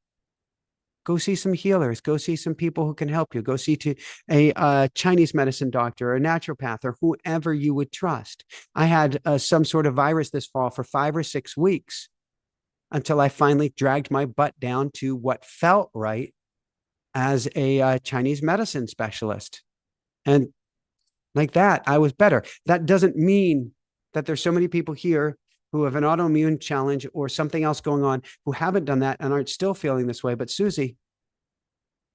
go see some healers. Go see some people who can help you. Go see to a Chinese medicine doctor or a naturopath or whoever you would trust. I had some sort of virus this fall for 5 or 6 weeks until I finally dragged my butt down to what felt right as a Chinese medicine specialist. And like that, I was better. That doesn't mean that there's so many people here who have an autoimmune challenge or something else going on who haven't done that and aren't still feeling this way. But Susie,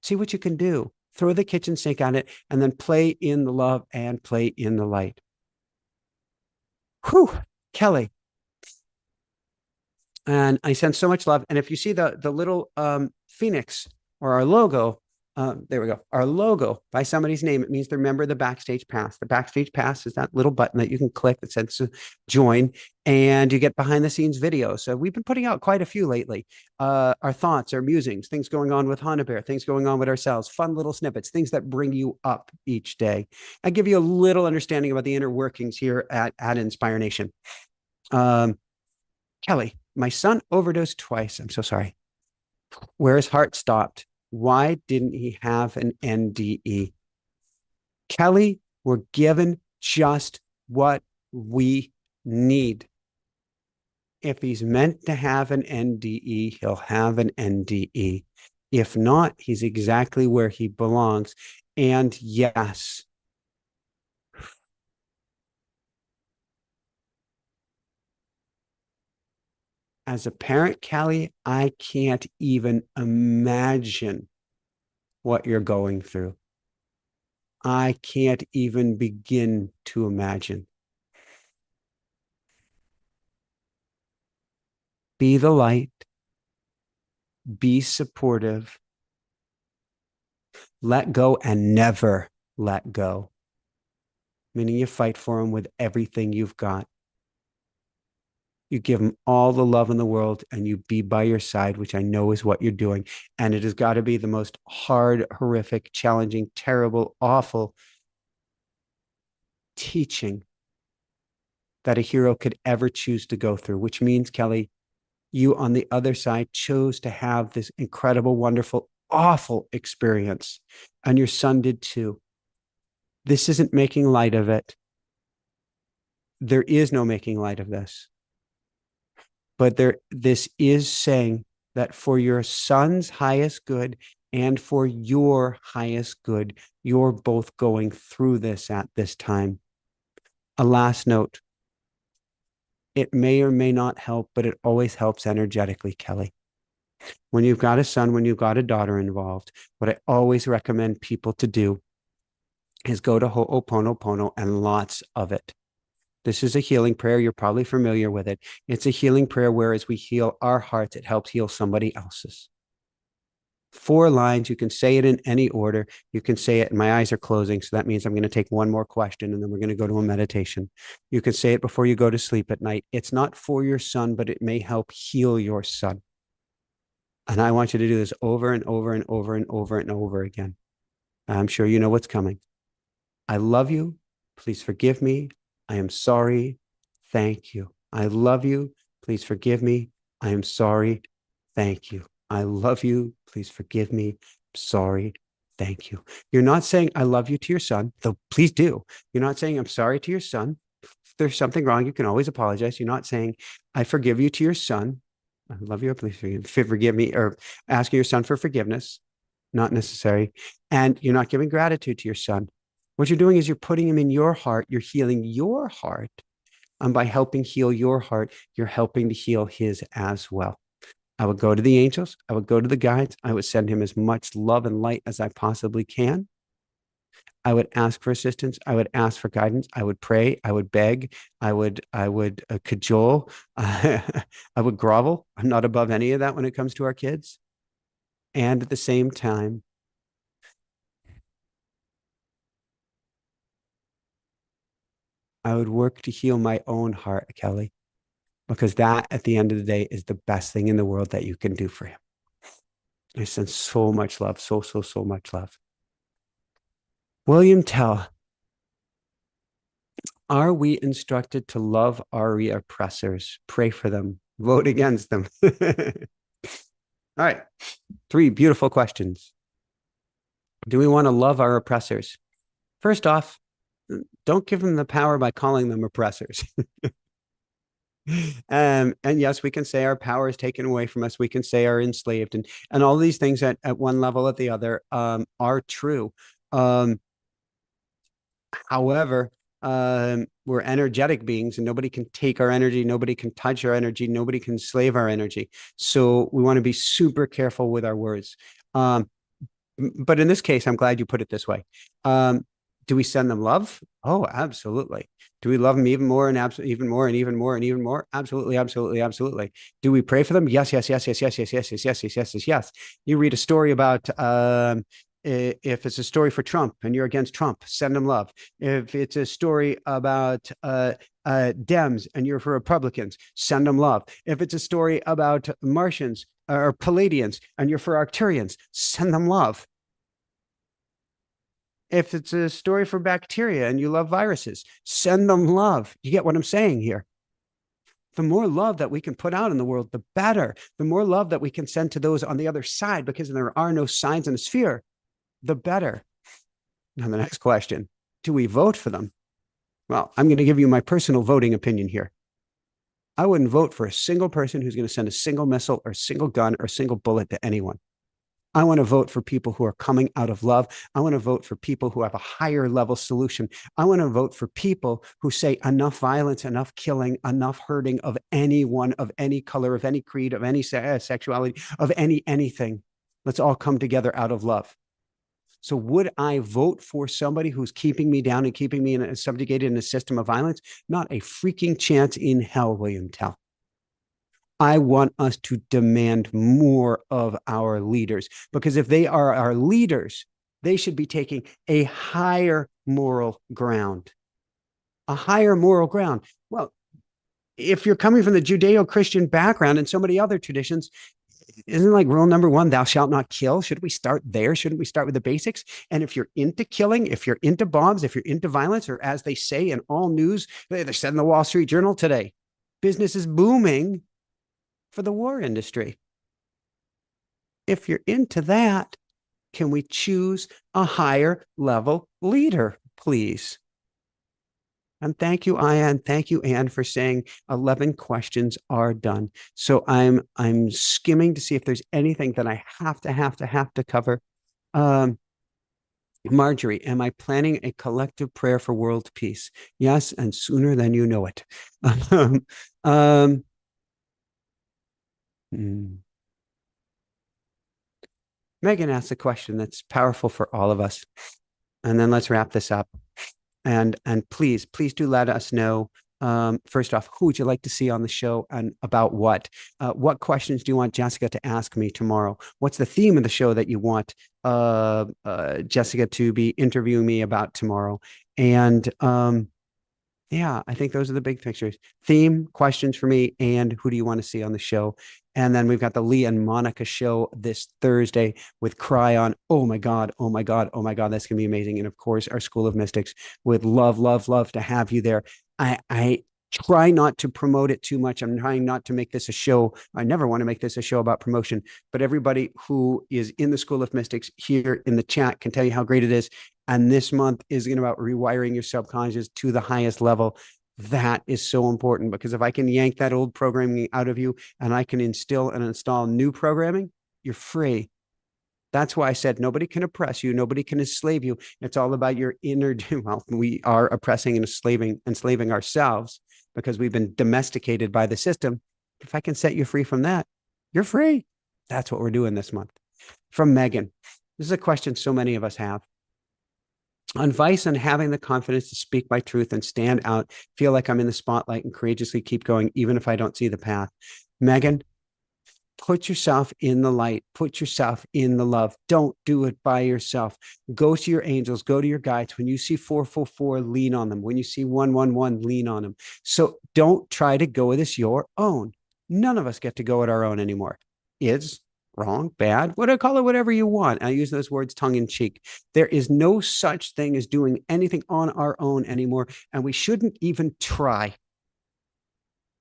see what you can do. Throw the kitchen sink at it and then play in the love and play in the light. Whew, Kelly. And I send so much love. And if you see the little phoenix or our logo, there we go. Our logo by somebody's name, it means to remember the Backstage Pass. The Backstage Pass is that little button that you can click that says join, and you get behind the scenes videos. So we've been putting out quite a few lately. Our thoughts, our musings, things going on with Hana Bear, things going on with ourselves, fun little snippets, things that bring you up each day. I give you a little understanding about the inner workings here at Inspire Nation. Kelly, my son overdosed twice. I'm so sorry. Where his heart stopped. Why didn't he have an NDE? Kelly, we're given just what we need. If he's meant to have an NDE, he'll have an NDE. If not, he's exactly where he belongs. And yes, as a parent, Kelly, I can't even imagine what you're going through. I can't even begin to imagine. Be the light, be supportive, let go and never let go. Meaning you fight for them with everything you've got. You give them all the love in the world and you be by your side, which I know is what you're doing. And it has got to be the most hard, horrific, challenging, terrible, awful teaching that a hero could ever choose to go through, which means, Kelly, you on the other side chose to have this incredible, wonderful, awful experience. And your son did too. This isn't making light of it. There is no making light of this. But this is saying that for your son's highest good and for your highest good, you're both going through this at this time. A last note. It may or may not help, but it always helps energetically, Kelly. When you've got a son, when you've got a daughter involved, what I always recommend people to do is go to Ho'oponopono and lots of it. This is a healing prayer. You're probably familiar with it. It's a healing prayer where as we heal our hearts, it helps heal somebody else's. 4 lines. You can say it in any order. You can say it, and my eyes are closing. So that means I'm going to take one more question and then we're going to go to a meditation. You can say it before you go to sleep at night. It's not for your son, but it may help heal your son. And I want you to do this over and over and over and over and over again. I'm sure you know what's coming. I love you. Please forgive me. I am sorry. Thank you. I love you. Please forgive me. I am sorry. Thank you. I love you. Please forgive me. Sorry. Thank you. You're not saying I love you to your son, though please do. You're not saying I'm sorry to your son. If there's something wrong, you can always apologize. You're not saying I forgive you to your son. I love you. Please forgive me, or asking your son for forgiveness. Not necessary. And you're not giving gratitude to your son. What you're doing is you're putting him in your heart. You're healing your heart. And by helping heal your heart, you're helping to heal his as well. I would go to the angels. I would go to the guides. I would send him as much love and light as I possibly can. I would ask for assistance. I would ask for guidance. I would pray. I would beg. I would cajole. I would grovel. I'm not above any of that when it comes to our kids. And at the same time, I would work to heal my own heart, Kelly. because that at the end of the day is the best thing in the world that you can do for him. I send so much love, so much love. William Tell, are we instructed to love our oppressors, pray for them, vote against them? All right, 3 beautiful questions. Do we want to love our oppressors? First off, don't give them the power by calling them oppressors. And yes, we can say our power is taken away from us. We can say are enslaved, and all these things at one level at the other are true. However, we're energetic beings, and nobody can take our energy. Nobody can touch our energy. Nobody can slave our energy. So we want to be super careful with our words. But in this case, I'm glad you put it this way. Do we send them love? Oh, absolutely. Do we love them even more and even more and even more and even more? Absolutely, absolutely, absolutely. Do we pray for them? Yes, yes, yes, yes, yes, yes, yes, yes, yes, yes, yes, yes, yes. You read a story about if it's a story for Trump and you're against Trump, send them love. If it's a story about Dems and you're for Republicans, send them love. If it's a story about Martians or Palladians and you're for Arcturians, send them love. If it's a story for bacteria and you love viruses, send them love. You get what I'm saying here? The more love that we can put out in the world, the better. The more love that we can send to those on the other side, because there are no signs in the sphere, the better. Now, the next question, do we vote for them? Well, I'm going to give you my personal voting opinion here. I wouldn't vote for a single person who's going to send a single missile or a single gun or a single bullet to anyone. I want to vote for people who are coming out of love. I want to vote for people who have a higher level solution. I want to vote for people who say enough violence, enough killing, enough hurting of anyone, of any color, of any creed, of any sexuality, of anything. Let's all come together out of love. So would I vote for somebody who's keeping me down and keeping me subjugated in a system of violence? Not a freaking chance in hell, William Tell. I want us to demand more of our leaders, because if they are our leaders, they should be taking a higher moral ground. A higher moral ground. Well, if you're coming from the Judeo-Christian background and so many other traditions, isn't like rule number 1, thou shalt not kill? Should we start there? Shouldn't we start with the basics? And if you're into killing, if you're into bombs, if you're into violence, or as they say in all news, they said in the Wall Street Journal today, business is booming for the war industry. If you're into that, can we choose a higher level leader, please? And thank you, Aya, and thank you, Anne, for saying 11 questions are done. So I'm skimming to see if there's anything that I have to cover. Marjorie, am I planning a collective prayer for world peace? Yes, and sooner than you know it. Megan asked a question that's powerful for all of us. And then let's wrap this up. And please do let us know, first off, who would you like to see on the show and about what? What questions do you want Jessica to ask me tomorrow? What's the theme of the show that you want Jessica to be interviewing me about tomorrow? And yeah, I think those are the big pictures. Theme, questions for me, and who do you want to see on the show? And then we've got the Lee and Monica show this Thursday with Cry On. Oh my God, oh my God, oh my God, that's going to be amazing. And of course, our School of Mystics would love to have you there. I try not to promote it too much. I'm trying not to make this a show. I never want to make this a show about promotion, but everybody who is in the School of Mystics here in the chat can tell you how great it is. And this month is going to be about rewiring your subconscious to the highest level. That is so important, because if I can yank that old programming out of you and I can instill and install new programming, you're free. That's why I said nobody can oppress you. Nobody can enslave you. It's all about your inner, well, we are oppressing and enslaving ourselves because we've been domesticated by the system. If I can set you free from that, you're free. That's what we're doing this month. From Megan. This is a question so many of us have. Advice on having the confidence to speak my truth and stand out, feel like I'm in the spotlight, and courageously keep going, even if I don't see the path. Megan, Put yourself in the light. Put yourself in the love. Don't do it by yourself. Go to your angels. Go to your guides. When you see 444, lean on them. When you see 111, lean on them. So don't try to go with this your own. None of us get to go at our own anymore. Is wrong, bad, what I call it, whatever you want. I use those words tongue in cheek. There is no such thing as doing anything on our own anymore, and we shouldn't even try.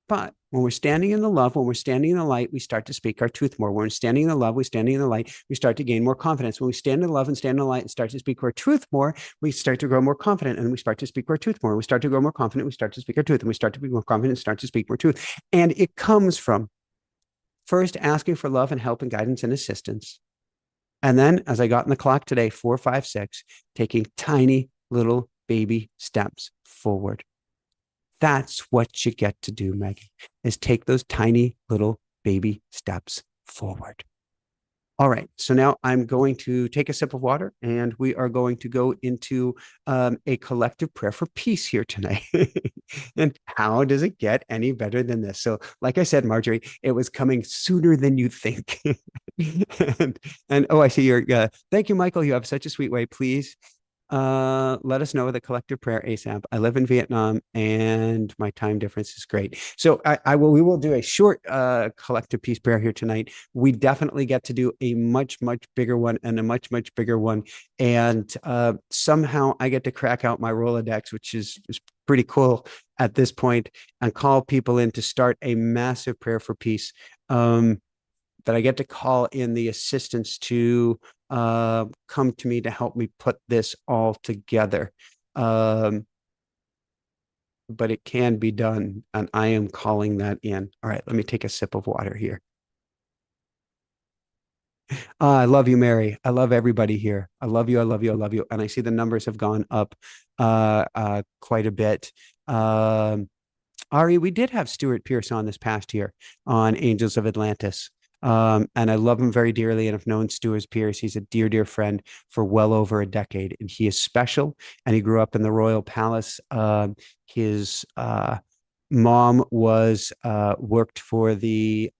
But when we're standing in the love, when we're standing in the light, we start to speak our truth more. When we're standing in the love, we're standing in the light, we start to gain more confidence. When we stand in the love and stand in the light and start to speak our truth more, we start to grow more confident and we start to speak our truth more. We start to grow more confident, we start to speak our truth, and we start to be more confident and start to speak more truth. And it comes from first asking for love and help and guidance and assistance. And then, as I got in the clock today, 4, 5, 6, taking tiny little baby steps forward. That's what you get to do, Megan, is take those tiny little baby steps forward. All right. So now I'm going to take a sip of water and we are going to go into a collective prayer for peace here tonight. And how does it get any better than this? So, like I said, Marjorie, it was coming sooner than you think. and oh, I see your, thank you, Michael. You have such a sweet way. Please let us know the collective prayer ASAP. I live in Vietnam and my time difference is great. So we will do a short collective peace prayer here tonight. We definitely get to do a much, much bigger one and a much, much bigger one. And somehow I get to crack out my Rolodex, which is pretty cool at this point, and call people in to start a massive prayer for peace. That I get to call in the assistance to come to me to help me put this all together. But it can be done, and I am calling that in. All right, let me take a sip of water here. I love you, Mary. I love everybody here. I love you. I love you. I love you. And I see the numbers have gone up quite a bit. Ari, we did have Stuart Pierce on this past year on Angels of Atlantis. And I love him very dearly. And I've known Stuart Pierce. He's a dear, dear friend for well over a decade. And he is special. And he grew up in the Royal Palace. His mom was worked for the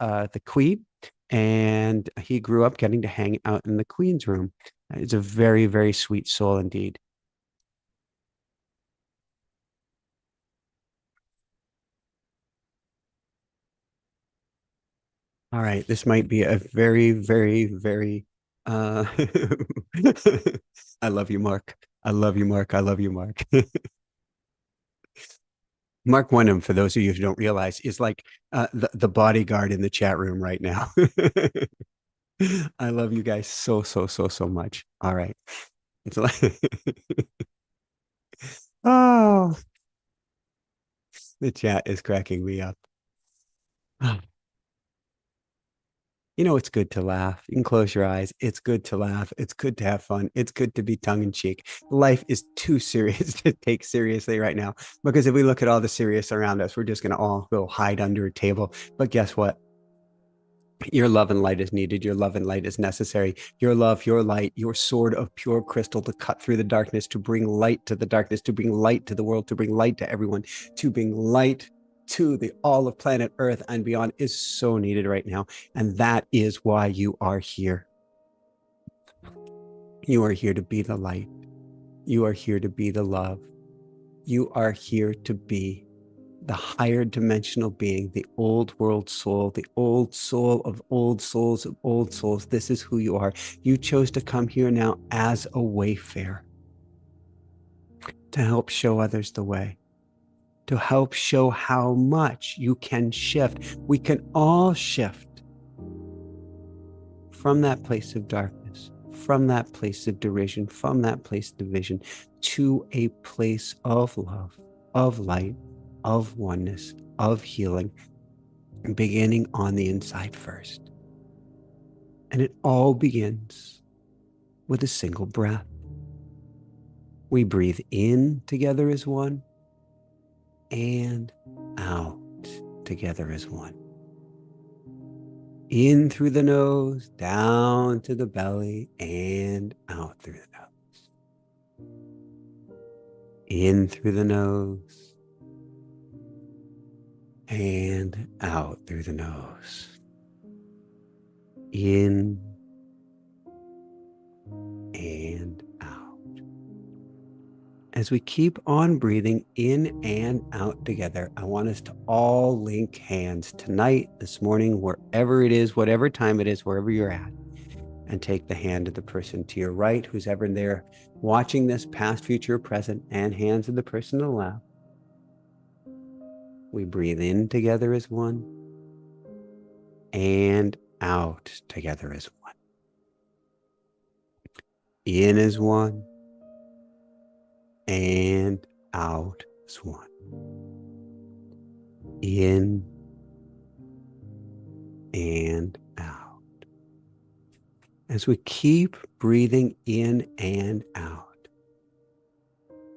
Queen. And he grew up getting to hang out in the Queen's room. It's a very, very sweet soul indeed. All right, this might be a very, very, very I love you, Mark. I love you, Mark. I love you, Mark. Mark Wenham, for those of you who don't realize, is like the bodyguard in the chat room right now. I love you guys so, so, so, so much. All right. It's like oh, the chat is cracking me up. You know, it's good to laugh. You can close your eyes. It's good to laugh. It's good to have fun. It's good to be tongue in cheek. Life is too serious to take seriously right now, because if we look at all the serious around us, we're just going to all go hide under a table. But guess what? Your love and light is needed. Your love and light is necessary. Your love, your light, your sword of pure crystal to cut through the darkness, to bring light to the darkness, to bring light to the world, to bring light to everyone, to bring light to the all of planet Earth and beyond is so needed right now. And that is why you are here. You are here to be the light. You are here to be the love. You are here to be the higher dimensional being, the old world soul, the old soul of old souls of old souls. This is who you are. You chose to come here now as a wayfarer to help show others the way, to help show how much you can shift. We can all shift from that place of darkness, from that place of derision, from that place of division, to a place of love, of light, of oneness, of healing, beginning on the inside first. And it all begins with a single breath. We breathe in together as one and out together as one. In through the nose, down to the belly, and out through the nose. In through the nose, and out through the nose. in and out. As we keep on breathing in and out together, I want us to all link hands tonight, this morning, wherever it is, whatever time it is, wherever you're at, and take the hand of the person to your right, who's ever there watching this, past, future, present, and hands of the person to the left. We breathe in together as one and out together as one. In as one and out as one. In and out. As we keep breathing in and out,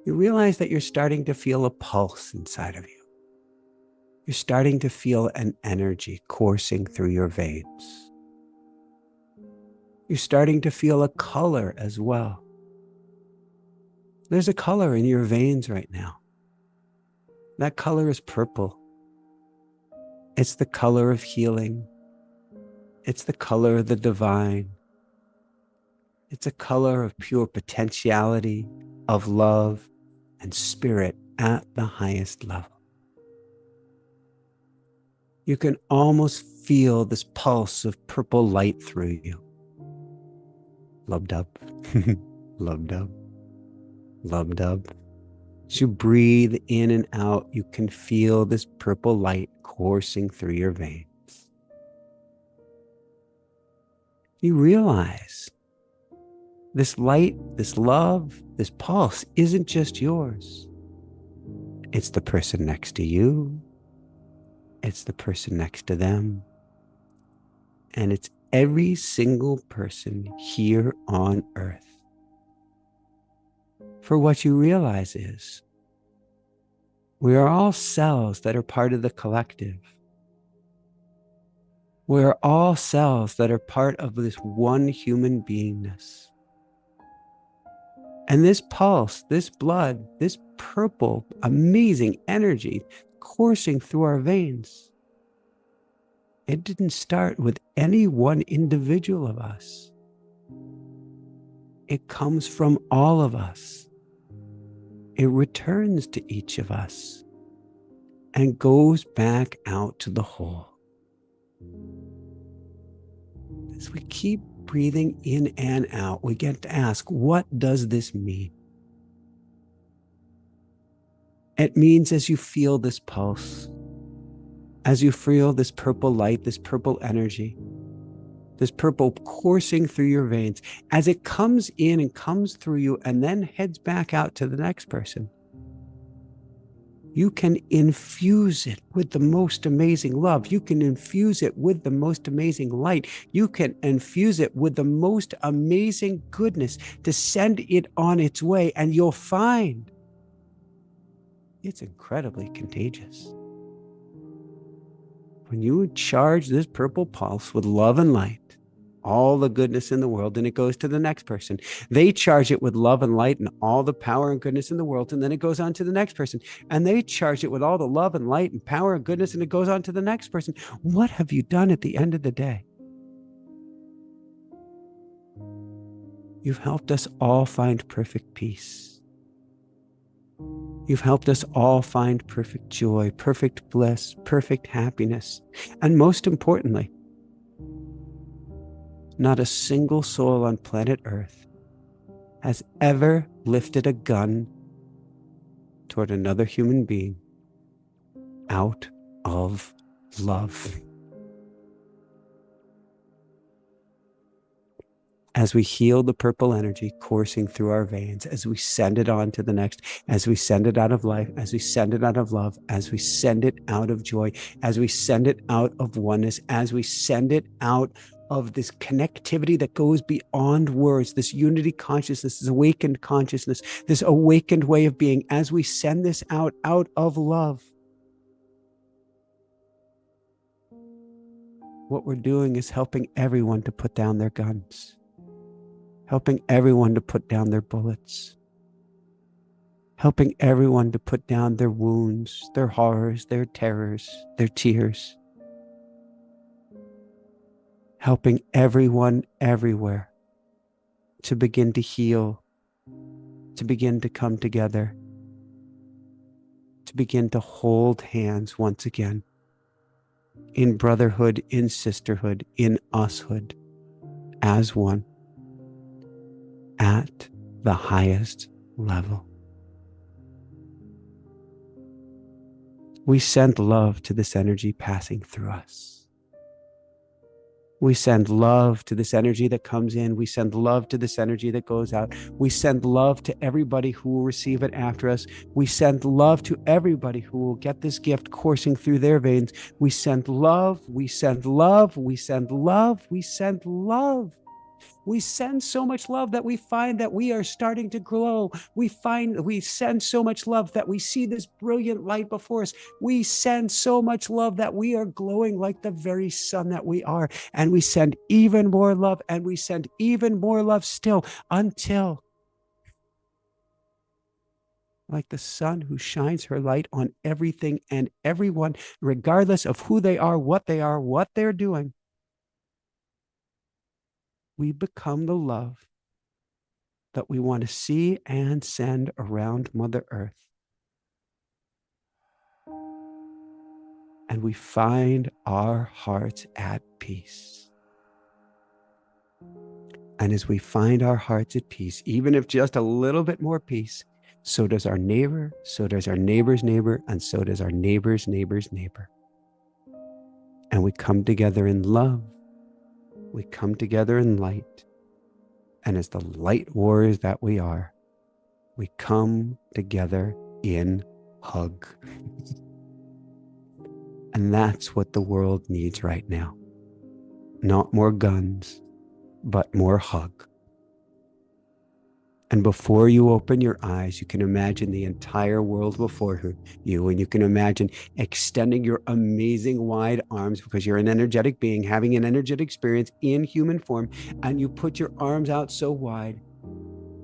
you realize that you're starting to feel a pulse inside of you. You're starting to feel an energy coursing through your veins. You're starting to feel a color as well. There's a color in your veins right now. That color is purple. It's the color of healing. It's the color of the divine. It's a color of pure potentiality, of love and spirit at the highest level. You can almost feel this pulse of purple light through you. Lub-dub, lub-dub, lub-dub. As you breathe in and out, you can feel this purple light coursing through your veins. You realize this light, this love, this pulse isn't just yours. It's the person next to you. It's the person next to them. And it's every single person here on earth. For what you realize is, we are all cells that are part of the collective. We are all cells that are part of this one human beingness. And this pulse, this blood, this purple, amazing energy coursing through our veins, it didn't start with any one individual of us. It comes from all of us. It returns to each of us and goes back out to the whole. As we keep breathing in and out, we get to ask, what does this mean? It means as you feel this pulse, as you feel this purple light, this purple energy, this purple coursing through your veins, as it comes in and comes through you and then heads back out to the next person, you can infuse it with the most amazing love. You can infuse it with the most amazing light. You can infuse it with the most amazing goodness to send it on its way, and you'll find it's incredibly contagious. When you charge this purple pulse with love and light, all the goodness in the world, and it goes to the next person. They charge it with love and light and all the power and goodness in the world, and then it goes on to the next person. And they charge it with all the love and light and power and goodness, and it goes on to the next person. What have you done at the end of the day? You've helped us all find perfect peace. You've helped us all find perfect joy, perfect bliss, perfect happiness. And most importantly, not a single soul on planet Earth has ever lifted a gun toward another human being out of love. As we heal the purple energy coursing through our veins, as we send it on to the next, as we send it out of life, as we send it out of love, as we send it out of joy, as we send it out of oneness, as we send it out of this connectivity that goes beyond words, this unity consciousness, this awakened consciousness, this awakened way of being, as we send this out of love, what we're doing is helping everyone to put down their guns, helping everyone to put down their bullets, helping everyone to put down their wounds, their horrors, their terrors, their tears, helping everyone everywhere to begin to heal, to begin to come together, to begin to hold hands once again in brotherhood, in sisterhood, in ushood, as one at the highest level. We send love to this energy passing through us. We send love to this energy that comes in. We send love to this energy that goes out. We send love to everybody who will receive it after us. We send love to everybody who will get this gift coursing through their veins. We send love, we send love, we send love, we send love. We send so much love that we find that we are starting to glow. We send so much love that we see this brilliant light before us. We send so much love that we are glowing like the very sun that we are. And we send even more love, and we send even more love still, until, like the sun who shines her light on everything and everyone, regardless of who they are, what they're doing, we become the love that we want to see and send around Mother Earth. And we find our hearts at peace. And as we find our hearts at peace, even if just a little bit more peace, so does our neighbor, so does our neighbor's neighbor, and so does our neighbor's neighbor's neighbor. And we come together in love. We come together in light. And as the light warriors that we are, we come together in hug. And that's what the world needs right now. Not more guns, but more hug. And before you open your eyes, you can imagine the entire world before you, and you can imagine extending your amazing wide arms, because you're an energetic being having an energetic experience in human form, and you put your arms out so wide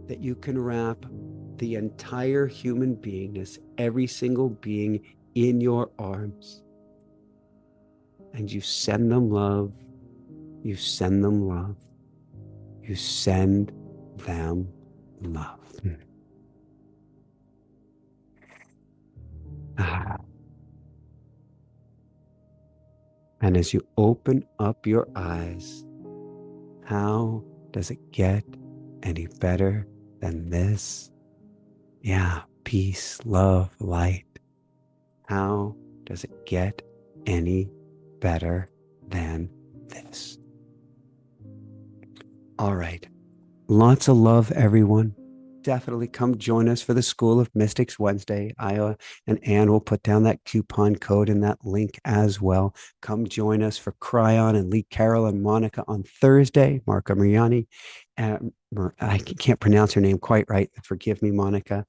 that you can wrap the entire human beingness, every single being, in your arms. And you send them love. You send them love. You send them love. And as you open up your eyes, how does it get any better than this? Yeah, peace, love, light. How does it get any better than this? All right. Lots of love, everyone. Definitely come join us for the School of Mystics Wednesday. Aya and Ann will put down that coupon code and that link as well. Come join us for Cryon and Lee Carroll and Monica on Thursday. Marca Mariani. I can't pronounce her name quite right. Forgive me, Monica.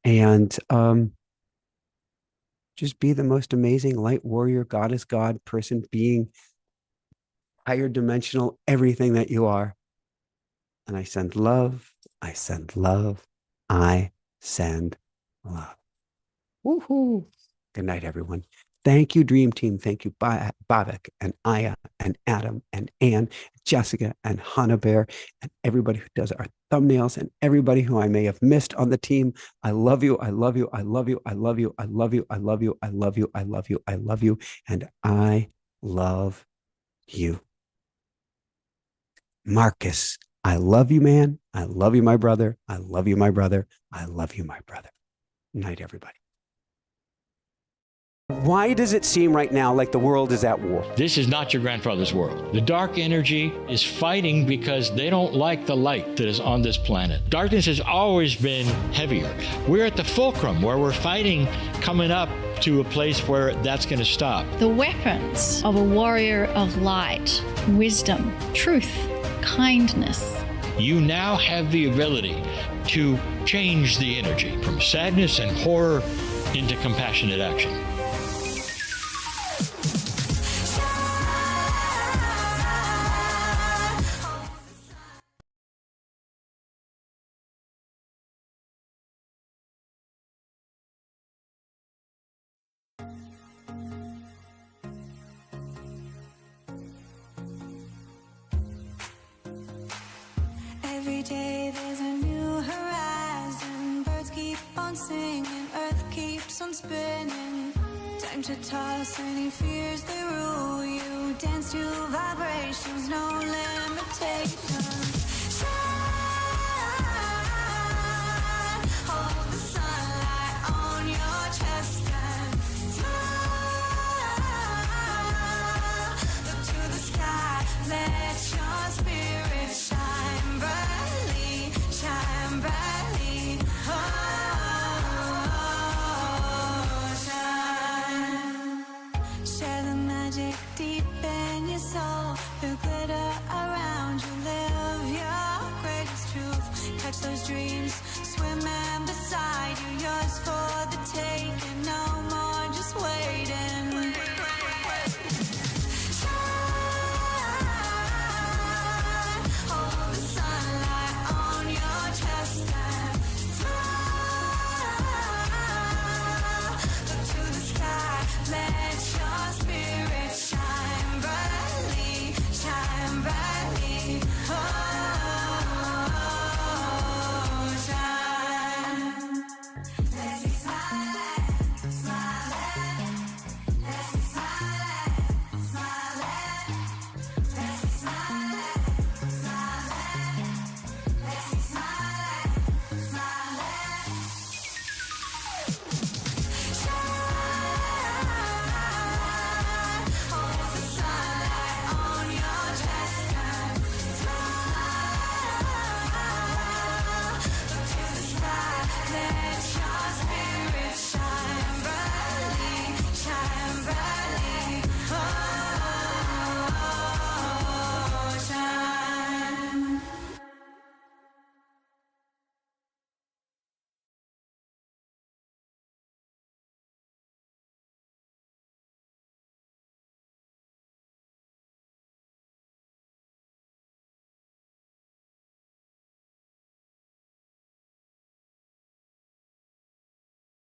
And just be the most amazing light warrior, goddess, God, person, being, higher dimensional, everything that you are. And I send love. I send love. I send love. Woohoo. Good night, everyone. Thank you, Dream Team. Thank you, Bavik and Aya and Adam and Ann, Jessica and Hannah Bear, and everybody who does our thumbnails, and everybody who I may have missed on the team. I love you. I love you. I love you. I love you. I love you. I love you. I love you. I love you. I love you. And I love you. Marcus, I love you, man. I love you, my brother. I love you, my brother. I love you, my brother. Night, everybody. Why does it seem right now like the world is at war? This is not your grandfather's world. The dark energy is fighting because they don't like the light that is on this planet. Darkness has always been heavier. We're at the fulcrum where we're fighting, coming up to a place where that's going to stop. The weapons of a warrior of light, wisdom, truth, kindness. You now have the ability to change the energy from sadness and horror into compassionate action. Every day there's a new horizon. Birds keep on singing, earth keeps on spinning. Time to toss any fears that rule you. Dance to vibrations, no limitations. Shine, hold the sunlight on your chest and smile. Look to the sky, let your spirit shine brightly, shine brightly. Oh, shine. Share the magic deep in your soul. Feel glitter around you. Live your greatest truth. Catch those dreams